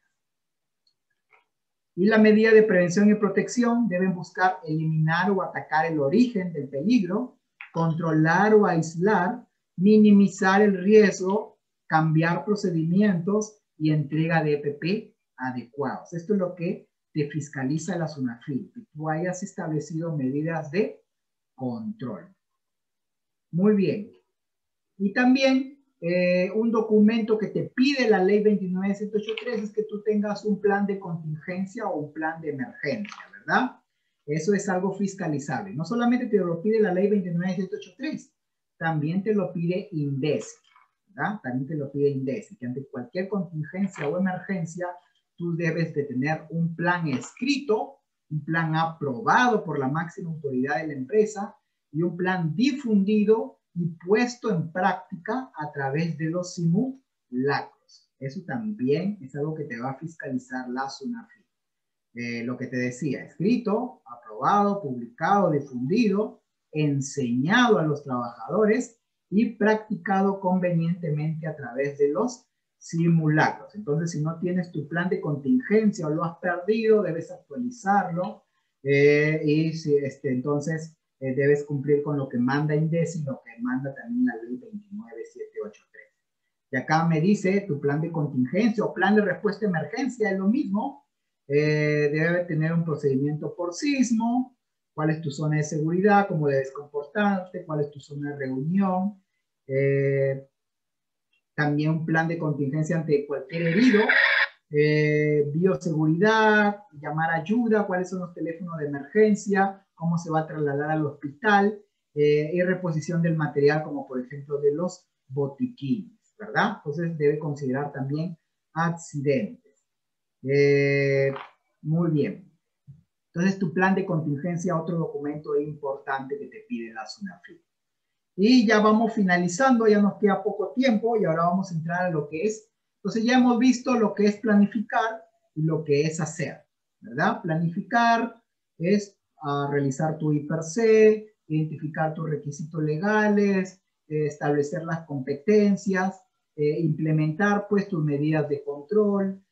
Y la medida de prevención y protección deben buscar eliminar o atacar el origen del peligro, controlar o aislar, minimizar el riesgo, cambiar procedimientos y entrega de EPP adecuados. Esto es lo que te fiscaliza la SUNAFIL, que tú hayas establecido medidas de control. Muy bien. Y también un documento que te pide la ley 29783 es que tú tengas un plan de contingencia o un plan de emergencia, ¿verdad? Eso es algo fiscalizable. No solamente te lo pide la ley 29783, también te lo pide INDECI, ¿verdad? También te lo pide INDECI, que ante cualquier contingencia o emergencia, tú debes de tener un plan escrito, un plan aprobado por la máxima autoridad de la empresa y un plan difundido y puesto en práctica a través de los simulacros. Eso también es algo que te va a fiscalizar la SUNAFIL. Lo que te decía, escrito, aprobado, publicado, difundido, enseñado a los trabajadores y practicado convenientemente a través de los simulacros. Entonces, si no tienes tu plan de contingencia o lo has perdido, debes actualizarlo y si, entonces debes cumplir con lo que manda INDECI y lo que manda también la ley 29783. Y acá me dice tu plan de contingencia o plan de respuesta a emergencia, es lo mismo. Debe tener un procedimiento por sismo, cuál es tu zona de seguridad, cómo debes comportarte, cuál es tu zona de reunión, también un plan de contingencia ante cualquier herido, bioseguridad, llamar ayuda, cuáles son los teléfonos de emergencia, cómo se va a trasladar al hospital, y reposición del material, como por ejemplo de los botiquines, ¿verdad? Entonces debe considerar también accidentes. Muy bien. Entonces tu plan de contingencia, otro documento importante que te pide la SUNAFIL. Y ya vamos finalizando, ya nos queda poco tiempo y ahora vamos a entrar a lo que es, entonces ya hemos visto lo que es planificar y lo que es hacer, ¿verdad? Planificar es realizar tu I+C, identificar tus requisitos legales, establecer las competencias, implementar pues tus medidas de control,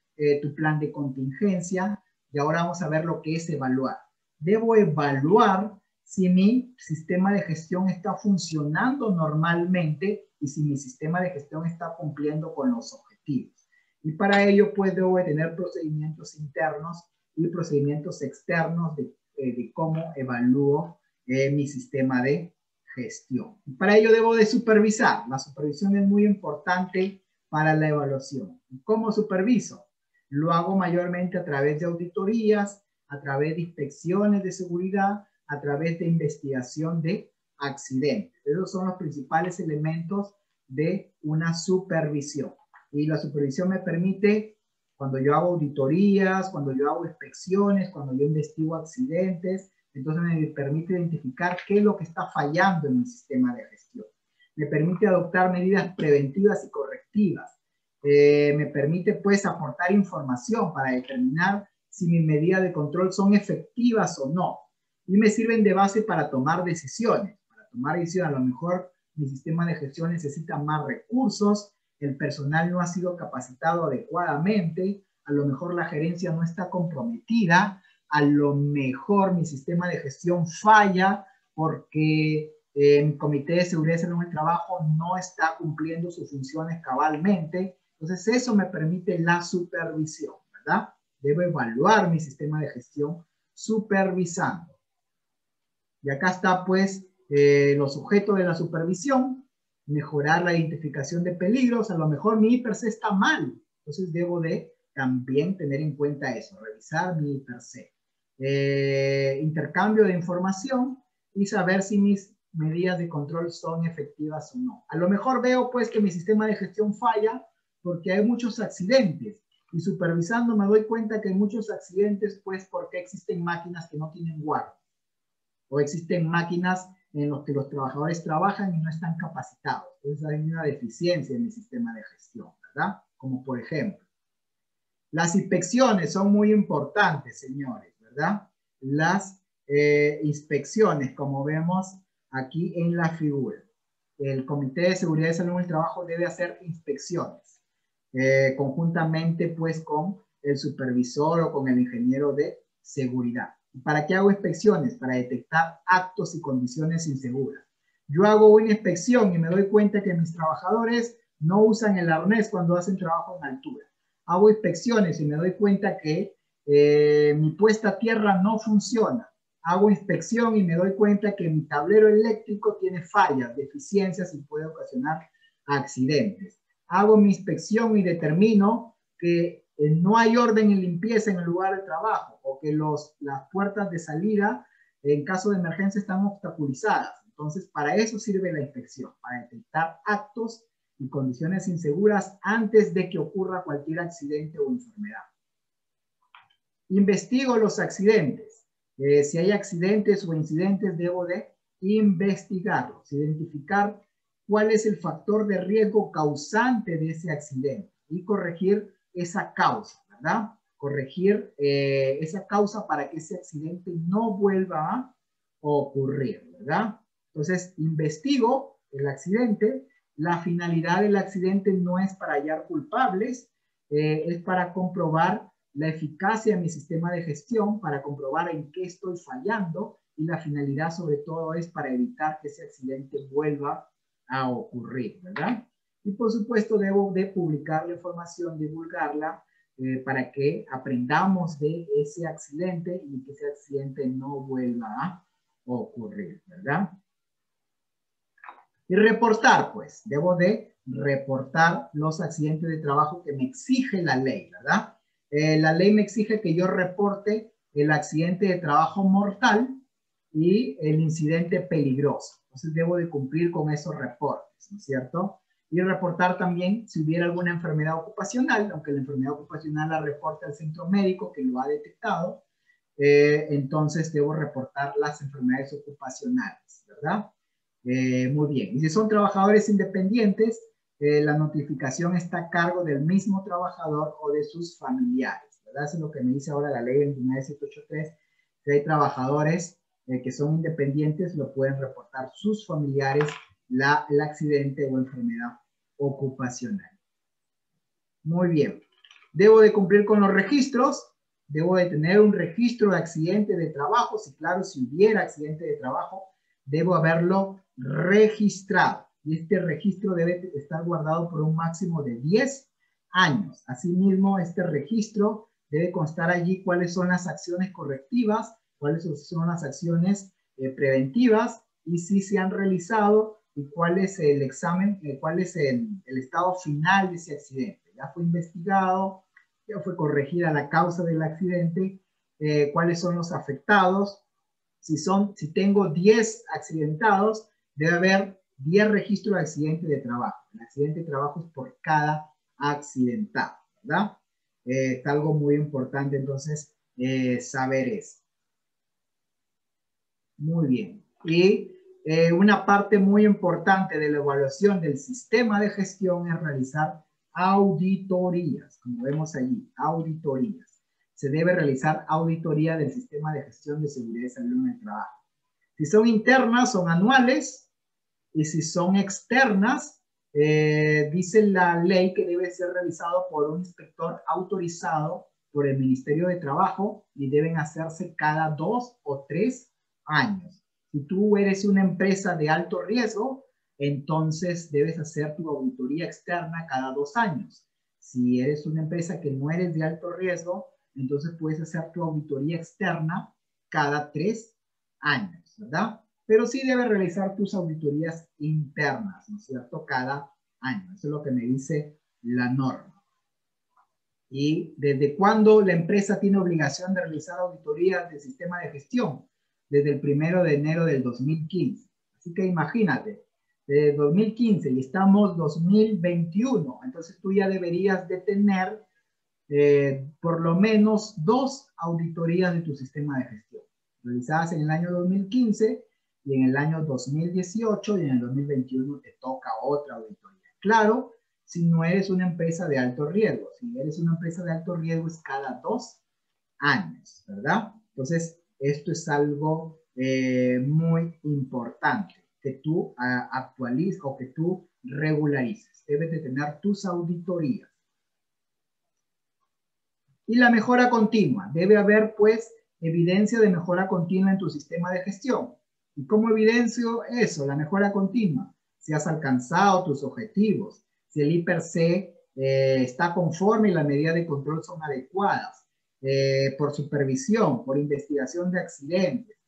tu plan de contingencia, y ahora vamos a ver lo que es evaluar. Debo evaluar si mi sistema de gestión está funcionando normalmente y si mi sistema de gestión está cumpliendo con los objetivos. Y para ello, pues, debo de tener procedimientos internos y procedimientos externos de cómo evalúo mi sistema de gestión. Y para ello debo de supervisar. La supervisión es muy importante para la evaluación. ¿Cómo superviso? Lo hago mayormente a través de auditorías, a través de inspecciones de seguridad, a través de investigación de accidentes. Esos son los principales elementos de una supervisión. Y la supervisión me permite, cuando yo hago auditorías, cuando yo hago inspecciones, cuando yo investigo accidentes, entonces me permite identificar qué es lo que está fallando en mi sistema de gestión. Me permite adoptar medidas preventivas y correctivas. Me permite pues aportar información para determinar si mis medidas de control son efectivas o no. Y me sirven de base para tomar decisiones. Para tomar decisiones, a lo mejor mi sistema de gestión necesita más recursos, el personal no ha sido capacitado adecuadamente, a lo mejor la gerencia no está comprometida, a lo mejor mi sistema de gestión falla porque mi comité de seguridad y salud en el trabajo no está cumpliendo sus funciones cabalmente. Entonces eso me permite la supervisión, ¿verdad? Debo evaluar mi sistema de gestión supervisando. Y acá está pues los objetos de la supervisión, mejorar la identificación de peligros. A lo mejor mi I+C está mal, entonces debo de también tener en cuenta eso, revisar mi I+C. Intercambio de información y saber si mis medidas de control son efectivas o no. A lo mejor veo pues que mi sistema de gestión falla porque hay muchos accidentes y supervisando me doy cuenta que hay muchos accidentes pues porque existen máquinas que no tienen guardia o existen máquinas en las que los trabajadores trabajan y no están capacitados. Entonces hay una deficiencia en mi sistema de gestión, ¿verdad? Como por ejemplo, las inspecciones son muy importantes, señores, ¿verdad? Las inspecciones, como vemos aquí en la figura. El Comité de Seguridad y Salud en el Trabajo debe hacer inspecciones conjuntamente pues con el supervisor o con el ingeniero de seguridad. ¿Para qué hago inspecciones? Para detectar actos y condiciones inseguras. Yo hago una inspección y me doy cuenta que mis trabajadores no usan el arnés cuando hacen trabajo en altura. Hago inspecciones y me doy cuenta que mi puesta a tierra no funciona. Hago inspección y me doy cuenta que mi tablero eléctrico tiene fallas, deficiencias y puede ocasionar accidentes. Hago mi inspección y determino que no hay orden y limpieza en el lugar de trabajo o que las puertas de salida en caso de emergencia están obstaculizadas. Entonces, para eso sirve la inspección, para detectar actos y condiciones inseguras antes de que ocurra cualquier accidente o enfermedad. Investigo los accidentes. Si hay accidentes o incidentes, debo de investigarlos, identificar cuál es el factor de riesgo causante de ese accidente y corregir esa causa, ¿verdad? Corregir esa causa para que ese accidente no vuelva a ocurrir, ¿verdad? Entonces, investigo el accidente. La finalidad del accidente no es para hallar culpables, es para comprobar la eficacia de mi sistema de gestión, para comprobar en qué estoy fallando, y la finalidad sobre todo es para evitar que ese accidente vuelva a ocurrir, ¿verdad? Y por supuesto debo de publicar la información, divulgarla, para que aprendamos de ese accidente y que ese accidente no vuelva a ocurrir, ¿verdad? Y reportar, pues, debo de reportar los accidentes de trabajo que me exige la ley, ¿verdad? La ley me exige que yo reporte el accidente de trabajo mortal y el incidente peligroso. Entonces debo de cumplir con esos reportes, ¿no es cierto? Y reportar también si hubiera alguna enfermedad ocupacional, aunque la enfermedad ocupacional la reporte al centro médico que lo ha detectado, entonces debo reportar las enfermedades ocupacionales, ¿verdad? Muy bien. Y si son trabajadores independientes, la notificación está a cargo del mismo trabajador o de sus familiares, ¿verdad? Eso es lo que me dice ahora la ley 29783, que hay trabajadores que son independientes, lo pueden reportar sus familiares el accidente o enfermedad ocupacional. Muy bien. Debo de cumplir con los registros. Debo de tener un registro de accidente de trabajo. Si claro, si hubiera accidente de trabajo, debo haberlo registrado. Y este registro debe estar guardado por un máximo de 10 años. Asimismo, este registro debe constar allí cuáles son las acciones correctivas, cuáles son las acciones preventivas y si se han realizado y cuál es el examen, cuál es el estado final de ese accidente. Ya fue investigado, ya fue corregida la causa del accidente, cuáles son los afectados. Si tengo 10 accidentados, debe haber 10 registros de accidente de trabajo. El accidente de trabajo es por cada accidentado, ¿verdad? Es algo muy importante entonces saber eso. Muy bien. Y una parte muy importante de la evaluación del sistema de gestión es realizar auditorías, como vemos allí, auditorías. Se debe realizar auditoría del sistema de gestión de seguridad y salud en el trabajo. Si son internas, son anuales, y si son externas, dice la ley que debe ser realizado por un inspector autorizado por el Ministerio de Trabajo y deben hacerse cada 2 o 3 años. Si tú eres una empresa de alto riesgo, entonces debes hacer tu auditoría externa cada 2 años. Si eres una empresa que no eres de alto riesgo, entonces puedes hacer tu auditoría externa cada 3 años, ¿verdad? Pero sí debes realizar tus auditorías internas, ¿no es cierto? Cada año. Eso es lo que me dice la norma. ¿Y desde cuándo la empresa tiene obligación de realizar auditorías del sistema de gestión? Desde el 1 de enero del 2015. Así que imagínate, desde 2015 y estamos 2021, entonces tú ya deberías de tener por lo menos 2 auditorías de tu sistema de gestión, realizadas en el año 2015 y en el año 2018, y en el 2021 te toca otra auditoría. Claro, si no eres una empresa de alto riesgo. Si eres una empresa de alto riesgo es cada 2 años, ¿verdad? Entonces, esto es algo muy importante, que tú actualices o que tú regularices. Debes de tener tus auditorías. Y la mejora continua. Debe haber, pues, evidencia de mejora continua en tu sistema de gestión. ¿Y cómo evidencio eso, la mejora continua? Si has alcanzado tus objetivos, si el I+C está conforme y las medidas de control son adecuadas, por supervisión, por investigación de accidentes,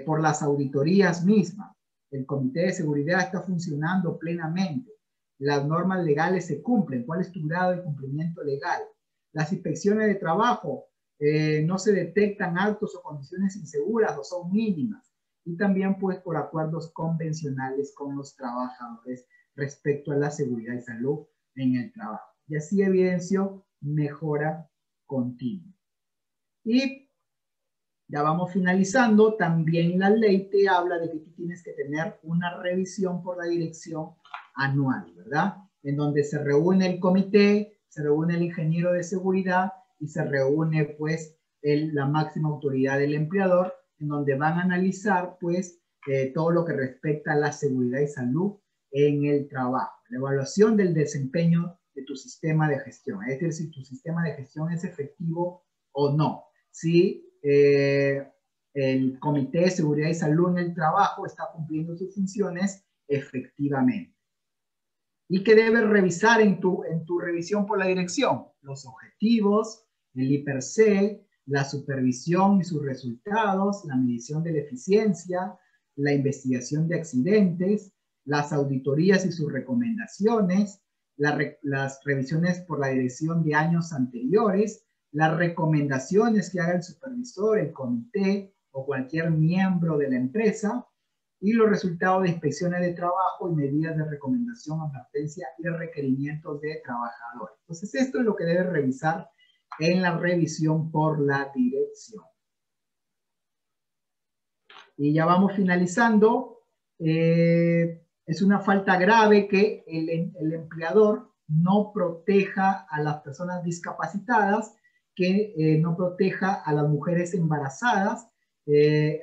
por las auditorías mismas. El comité de seguridad está funcionando plenamente. Las normas legales se cumplen. ¿Cuál es tu grado de cumplimiento legal? Las inspecciones de trabajo no se detectan actos o condiciones inseguras o son mínimas. Y también pues por acuerdos convencionales con los trabajadores respecto a la seguridad y salud en el trabajo. Y así evidenció mejora continua. Y Ya vamos finalizando. También la ley te habla de que tú tienes que tener una revisión por la dirección anual, ¿verdad? En donde se reúne el comité, se reúne el ingeniero de seguridad y se reúne pues la máxima autoridad del empleador, en donde van a analizar pues todo lo que respecta a la seguridad y salud en el trabajo. La evaluación del desempeño de tu sistema de gestión, es decir, si tu sistema de gestión es efectivo o no. Si el Comité de Seguridad y Salud en el Trabajo está cumpliendo sus funciones efectivamente. ¿Y qué debes revisar en tu revisión por la dirección? Los objetivos, el IPRC, la supervisión y sus resultados, la medición de la eficiencia, la investigación de accidentes, las auditorías y sus recomendaciones, las revisiones por la dirección de años anteriores, las recomendaciones que haga el supervisor, el comité o cualquier miembro de la empresa, y los resultados de inspecciones de trabajo y medidas de recomendación, advertencia y requerimientos de trabajadores. Entonces, esto es lo que debe revisar en la revisión por la dirección. Y ya vamos finalizando. Es una falta grave que el empleador no proteja a las personas discapacitadas, que no proteja a las mujeres embarazadas, que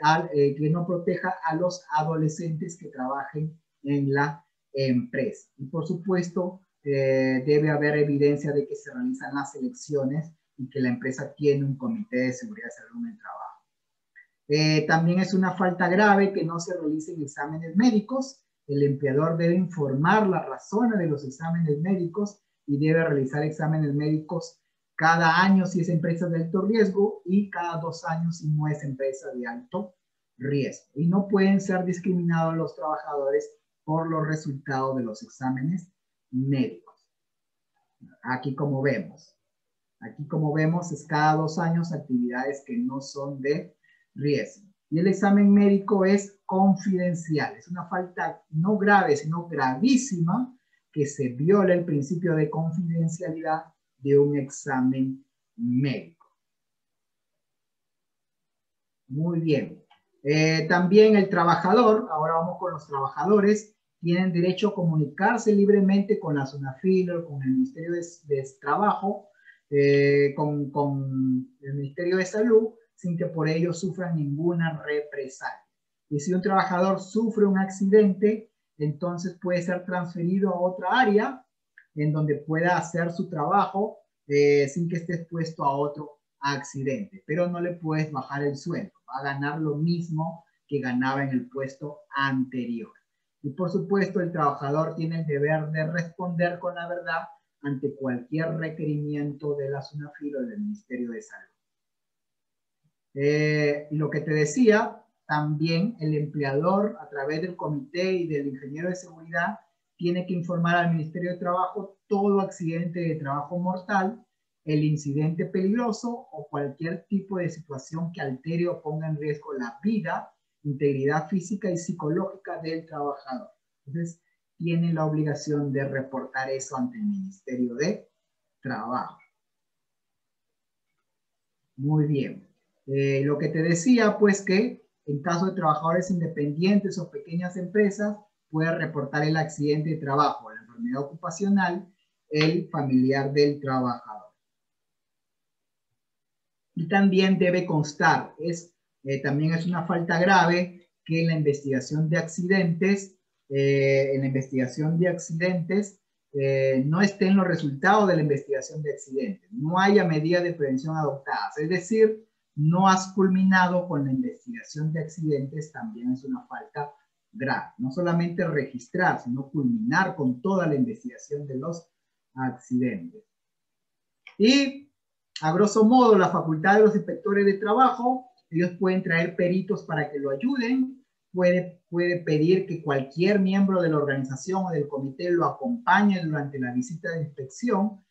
no proteja a los adolescentes que trabajen en la empresa. Y por supuesto, debe haber evidencia de que se realizan las elecciones y que la empresa tiene un comité de seguridad y salud en el trabajo. También es una falta grave que no se realicen exámenes médicos. El empleador debe informar las razones de los exámenes médicos y debe realizar exámenes médicos cada año si es empresa de alto riesgo y cada 2 años si no es empresa de alto riesgo. Y no pueden ser discriminados los trabajadores por los resultados de los exámenes médicos. Aquí como vemos es cada 2 años actividades que no son de riesgo. Y el examen médico es confidencial. Es una falta no grave, sino gravísima, que se viola el principio de confidencialidad de un examen médico. Muy bien. También el trabajador, ahora vamos con los trabajadores, tienen derecho a comunicarse libremente con la SUNAFIL o con el Ministerio de Trabajo, con el Ministerio de Salud, sin que por ello sufran ninguna represalia. Y si un trabajador sufre un accidente, entonces puede ser transferido a otra área en donde pueda hacer su trabajo sin que esté expuesto a otro accidente. Pero no le puedes bajar el sueldo. Va a ganar lo mismo que ganaba en el puesto anterior. Y por supuesto, el trabajador tiene el deber de responder con la verdad ante cualquier requerimiento de la SUNAFIL o del Ministerio de Salud. Y lo que te decía, también el empleador, a través del comité y del ingeniero de seguridad, tiene que informar al Ministerio de Trabajo todo accidente de trabajo mortal, el incidente peligroso o cualquier tipo de situación que altere o ponga en riesgo la vida, integridad física y psicológica del trabajador. Entonces, tiene la obligación de reportar eso ante el Ministerio de Trabajo. Muy bien. Lo que te decía, pues que en caso de trabajadores independientes o pequeñas empresas, puede reportar el accidente de trabajo, la enfermedad ocupacional, el familiar del trabajador. Y también debe constar, también es una falta grave que en la investigación de accidentes, no estén los resultados de la investigación de accidentes, no haya medidas de prevención adoptadas, es decir, no has culminado con la investigación de accidentes, también es una falta grave. No solamente registrar, sino culminar con toda la investigación de los accidentes. Y a grosso modo, la facultad de los inspectores de trabajo, ellos pueden traer peritos para que lo ayuden, puede pedir que cualquier miembro de la organización o del comité lo acompañe durante la visita de inspección.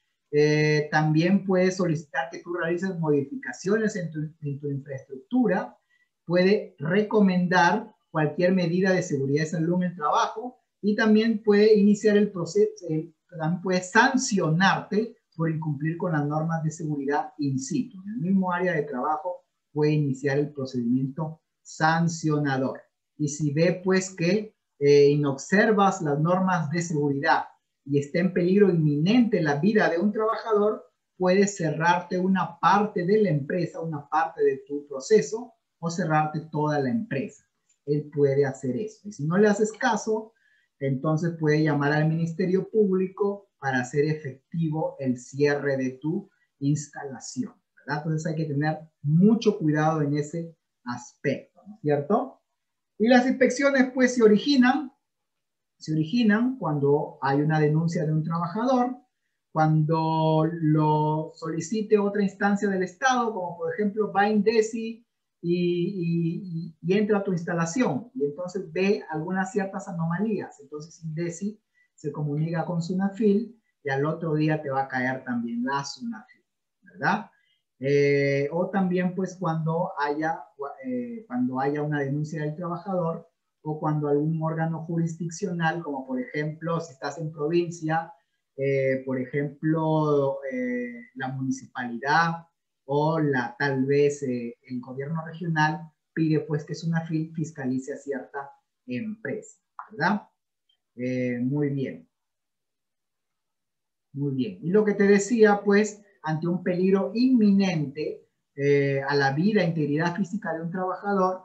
También puede solicitar que tú realices modificaciones en tu infraestructura, puede recomendar cualquier medida de seguridad y salud en el trabajo y también puede iniciar el proceso, también puede sancionarte por incumplir con las normas de seguridad in situ, en el mismo área de trabajo puede iniciar el procedimiento sancionador. Y si ve pues que inobservas las normas de seguridad y está en peligro inminente la vida de un trabajador, puede cerrarte una parte de la empresa, una parte de tu proceso, o cerrarte toda la empresa. Él puede hacer eso. Y si no le haces caso, entonces puede llamar al Ministerio Público para hacer efectivo el cierre de tu instalación, ¿verdad? Entonces hay que tener mucho cuidado en ese aspecto, ¿no es cierto? Y las inspecciones pues se originan cuando hay una denuncia de un trabajador, cuando lo solicite otra instancia del Estado, como por ejemplo va INDECI y entra a tu instalación y entonces ve algunas ciertas anomalías. Entonces INDECI se comunica con SUNAFIL y al otro día te va a caer también la SUNAFIL, ¿verdad? O también pues cuando haya una denuncia del trabajador o cuando algún órgano jurisdiccional, como por ejemplo si estás en provincia, por ejemplo la municipalidad o tal vez el gobierno regional pide pues que SUNAFIL fiscalice a cierta empresa, ¿verdad? Muy bien. Muy bien. Y lo que te decía, pues, ante un peligro inminente a la vida e integridad física de un trabajador,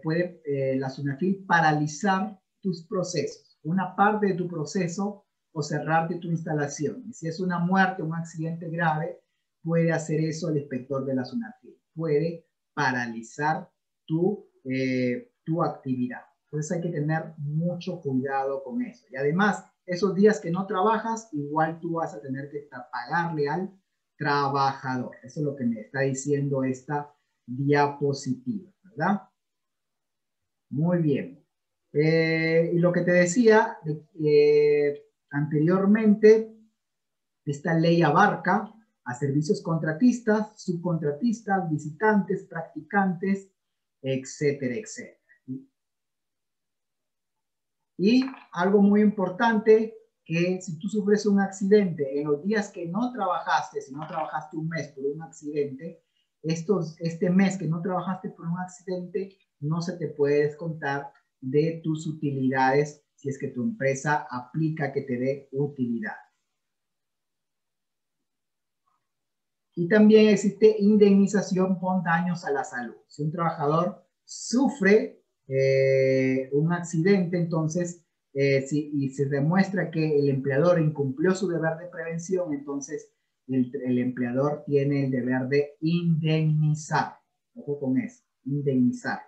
puede la SUNAFIL paralizar tus procesos, una parte de tu proceso o cerrarte tu instalación. Y si es una muerte o un accidente grave, puede hacer eso el inspector de la SUNAFIL. Puede paralizar tu actividad. Entonces hay que tener mucho cuidado con eso. Y además, esos días que no trabajas, igual tú vas a tener que pagarle al trabajador. Eso es lo que me está diciendo esta diapositiva, ¿verdad? Muy bien. Y lo que te decía anteriormente, esta ley abarca a servicios contratistas, subcontratistas, visitantes, practicantes, etcétera, etcétera. Y algo muy importante, que si tú sufres un accidente en los días que no trabajaste, si no trabajaste un mes por un accidente, este mes que no trabajaste por un accidente, no se te puede descontar de tus utilidades si es que tu empresa aplica que te dé utilidad. Y también existe indemnización por daños a la salud. Si un trabajador sufre un accidente, entonces, y se demuestra que el empleador incumplió su deber de prevención, entonces el empleador tiene el deber de indemnizar. Ojo con eso, indemnizar.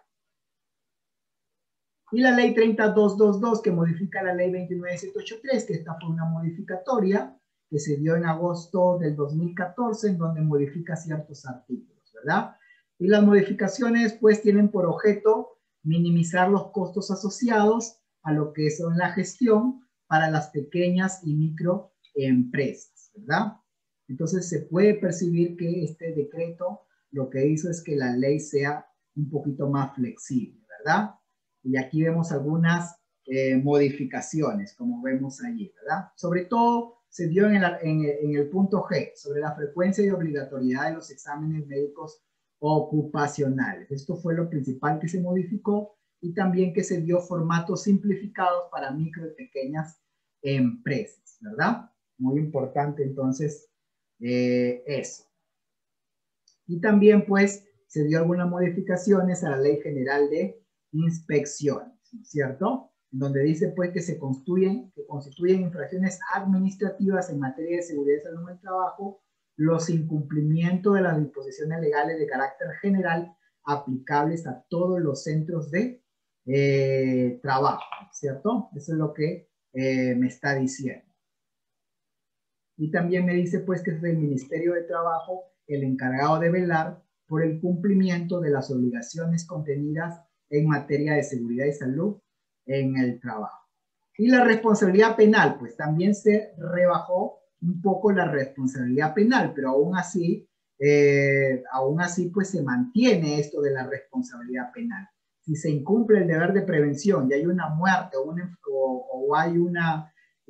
Y la ley 30222 que modifica la ley 29783, que esta fue una modificatoria que se dio en agosto del 2014, en donde modifica ciertos artículos, ¿verdad? Y las modificaciones pues tienen por objeto minimizar los costos asociados a lo que son la gestión para las pequeñas y microempresas, ¿verdad? Entonces se puede percibir que este decreto lo que hizo es que la ley sea un poquito más flexible, ¿verdad? Y aquí vemos algunas modificaciones, como vemos allí, ¿verdad? Sobre todo se dio en el punto G, sobre la frecuencia y obligatoriedad de los exámenes médicos ocupacionales. Esto fue lo principal que se modificó y también que se dio formatos simplificados para micro y pequeñas empresas, ¿verdad? Muy importante entonces eso. Y también pues se dio algunas modificaciones a la Ley General de Inspecciones, ¿no es cierto? Donde dice pues que se constituyen infracciones administrativas en materia de seguridad y salud en el trabajo los incumplimientos de las disposiciones legales de carácter general aplicables a todos los centros de trabajo, ¿cierto? Eso es lo que me está diciendo. Y también me dice pues que es el Ministerio de Trabajo el encargado de velar por el cumplimiento de las obligaciones contenidas en materia de seguridad y salud en el trabajo. Y la responsabilidad penal, pues también se rebajó un poco la responsabilidad penal, pero aún así pues se mantiene esto de la responsabilidad penal. Si se incumple el deber de prevención y hay una muerte o hay un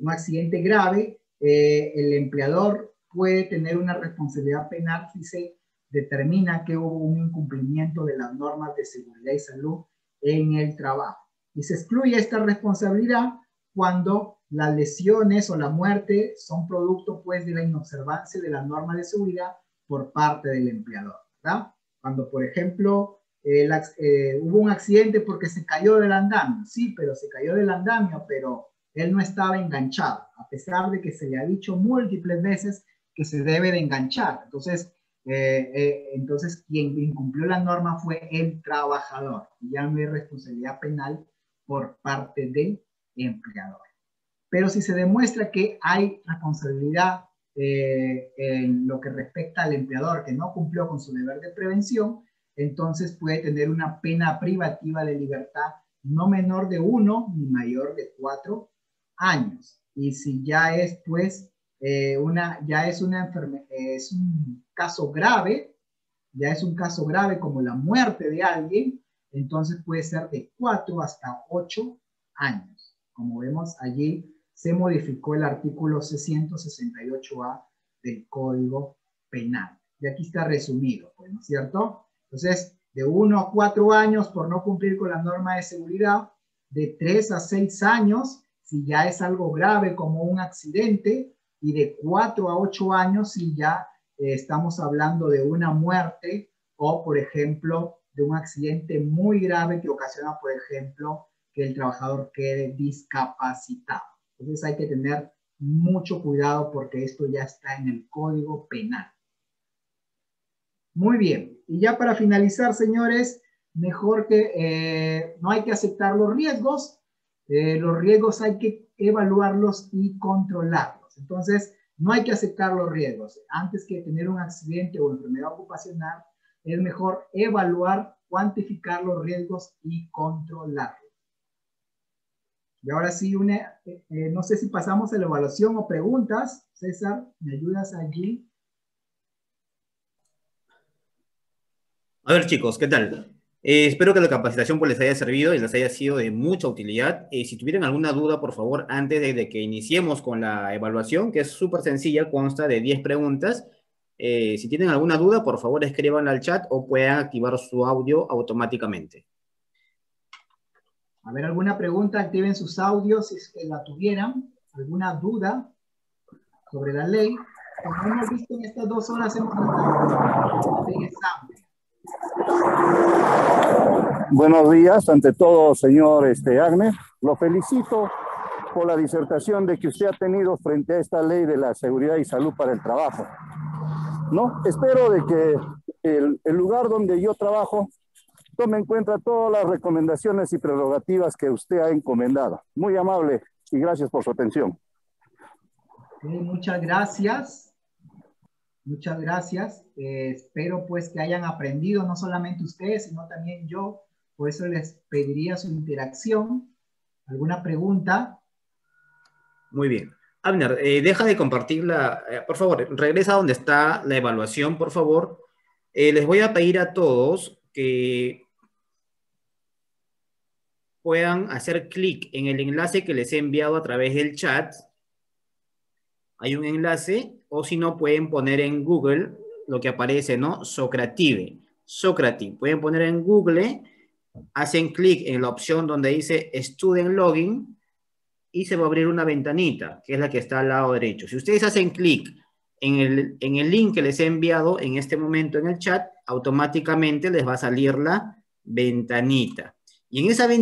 accidente grave, el empleador puede tener una responsabilidad penal si se determina que hubo un incumplimiento de las normas de seguridad y salud en el trabajo. Y se excluye esta responsabilidad cuando las lesiones o la muerte son producto pues de la inobservancia de las normas de seguridad por parte del empleador, ¿verdad? Cuando, por ejemplo, hubo un accidente porque se cayó del andamio, sí, pero se cayó del andamio, pero él no estaba enganchado, a pesar de que se le ha dicho múltiples veces que se debe de enganchar. Entonces quien incumplió la norma fue el trabajador. Ya no hay responsabilidad penal por parte del empleador. Pero si se demuestra que hay responsabilidad en lo que respecta al empleador que no cumplió con su deber de prevención, entonces puede tener una pena privativa de libertad no menor de 1 ni mayor de 4 años. Y si ya es pues ya es una enfermedad, es un caso grave, ya es un caso grave como la muerte de alguien, entonces puede ser de 4 hasta 8 años. Como vemos allí se modificó el artículo 668A del Código Penal. Y aquí está resumido, pues, ¿no es cierto? Entonces, de 1 a 4 años por no cumplir con la norma de seguridad, de 3 a 6 años si ya es algo grave como un accidente, y de 4 a 8 años si ya estamos hablando de una muerte o, por ejemplo, de un accidente muy grave que ocasiona, por ejemplo, que el trabajador quede discapacitado. Entonces hay que tener mucho cuidado porque esto ya está en el Código Penal. Muy bien. Y ya para finalizar, señores, mejor que no hay que aceptar los riesgos. Los riesgos hay que evaluarlos y controlarlos. Entonces, no hay que aceptar los riesgos. Antes que tener un accidente o enfermedad ocupacional, es mejor evaluar, cuantificar los riesgos y controlarlos. Y ahora sí, no sé si pasamos a la evaluación o preguntas. César, ¿me ayudas allí? A ver, chicos, ¿qué tal? Espero que la capacitación pues, les haya servido y les haya sido de mucha utilidad. Si tuvieran alguna duda, por favor, antes de que iniciemos con la evaluación, que es súper sencilla, consta de 10 preguntas. Si tienen alguna duda, por favor, escríbanla al chat o puedan activar su audio automáticamente. A ver, ¿alguna pregunta? Activen sus audios si es que la tuvieran. ¿Alguna duda sobre la ley? Como hemos visto en estas 2 horas, hemos tratado de examen. Buenos días, ante todo, señor Agner. Lo felicito por la disertación de que usted ha tenido frente a esta ley de la seguridad y salud para el trabajo. ¿No? Espero de que el lugar donde yo trabajo tome en cuenta todas las recomendaciones y prerrogativas que usted ha encomendado. Muy amable y gracias por su atención. Muchas gracias. Muchas gracias. Espero pues que hayan aprendido, no solamente ustedes, sino también yo. Por eso les pediría su interacción. ¿Alguna pregunta? Muy bien. Abner, deja de compartirla. Por favor, regresa a donde está la evaluación, por favor. Les voy a pedir a todos que puedan hacer clic en el enlace que les he enviado a través del chat. Hay un enlace, o si no, pueden poner en Google lo que aparece, ¿no? Socrative. Socrative. Pueden poner en Google, hacen clic en la opción donde dice Student Login y se va a abrir una ventanita, que es la que está al lado derecho. Si ustedes hacen clic en el link que les he enviado en este momento en el chat, automáticamente les va a salir la ventanita. Y en esa ventanita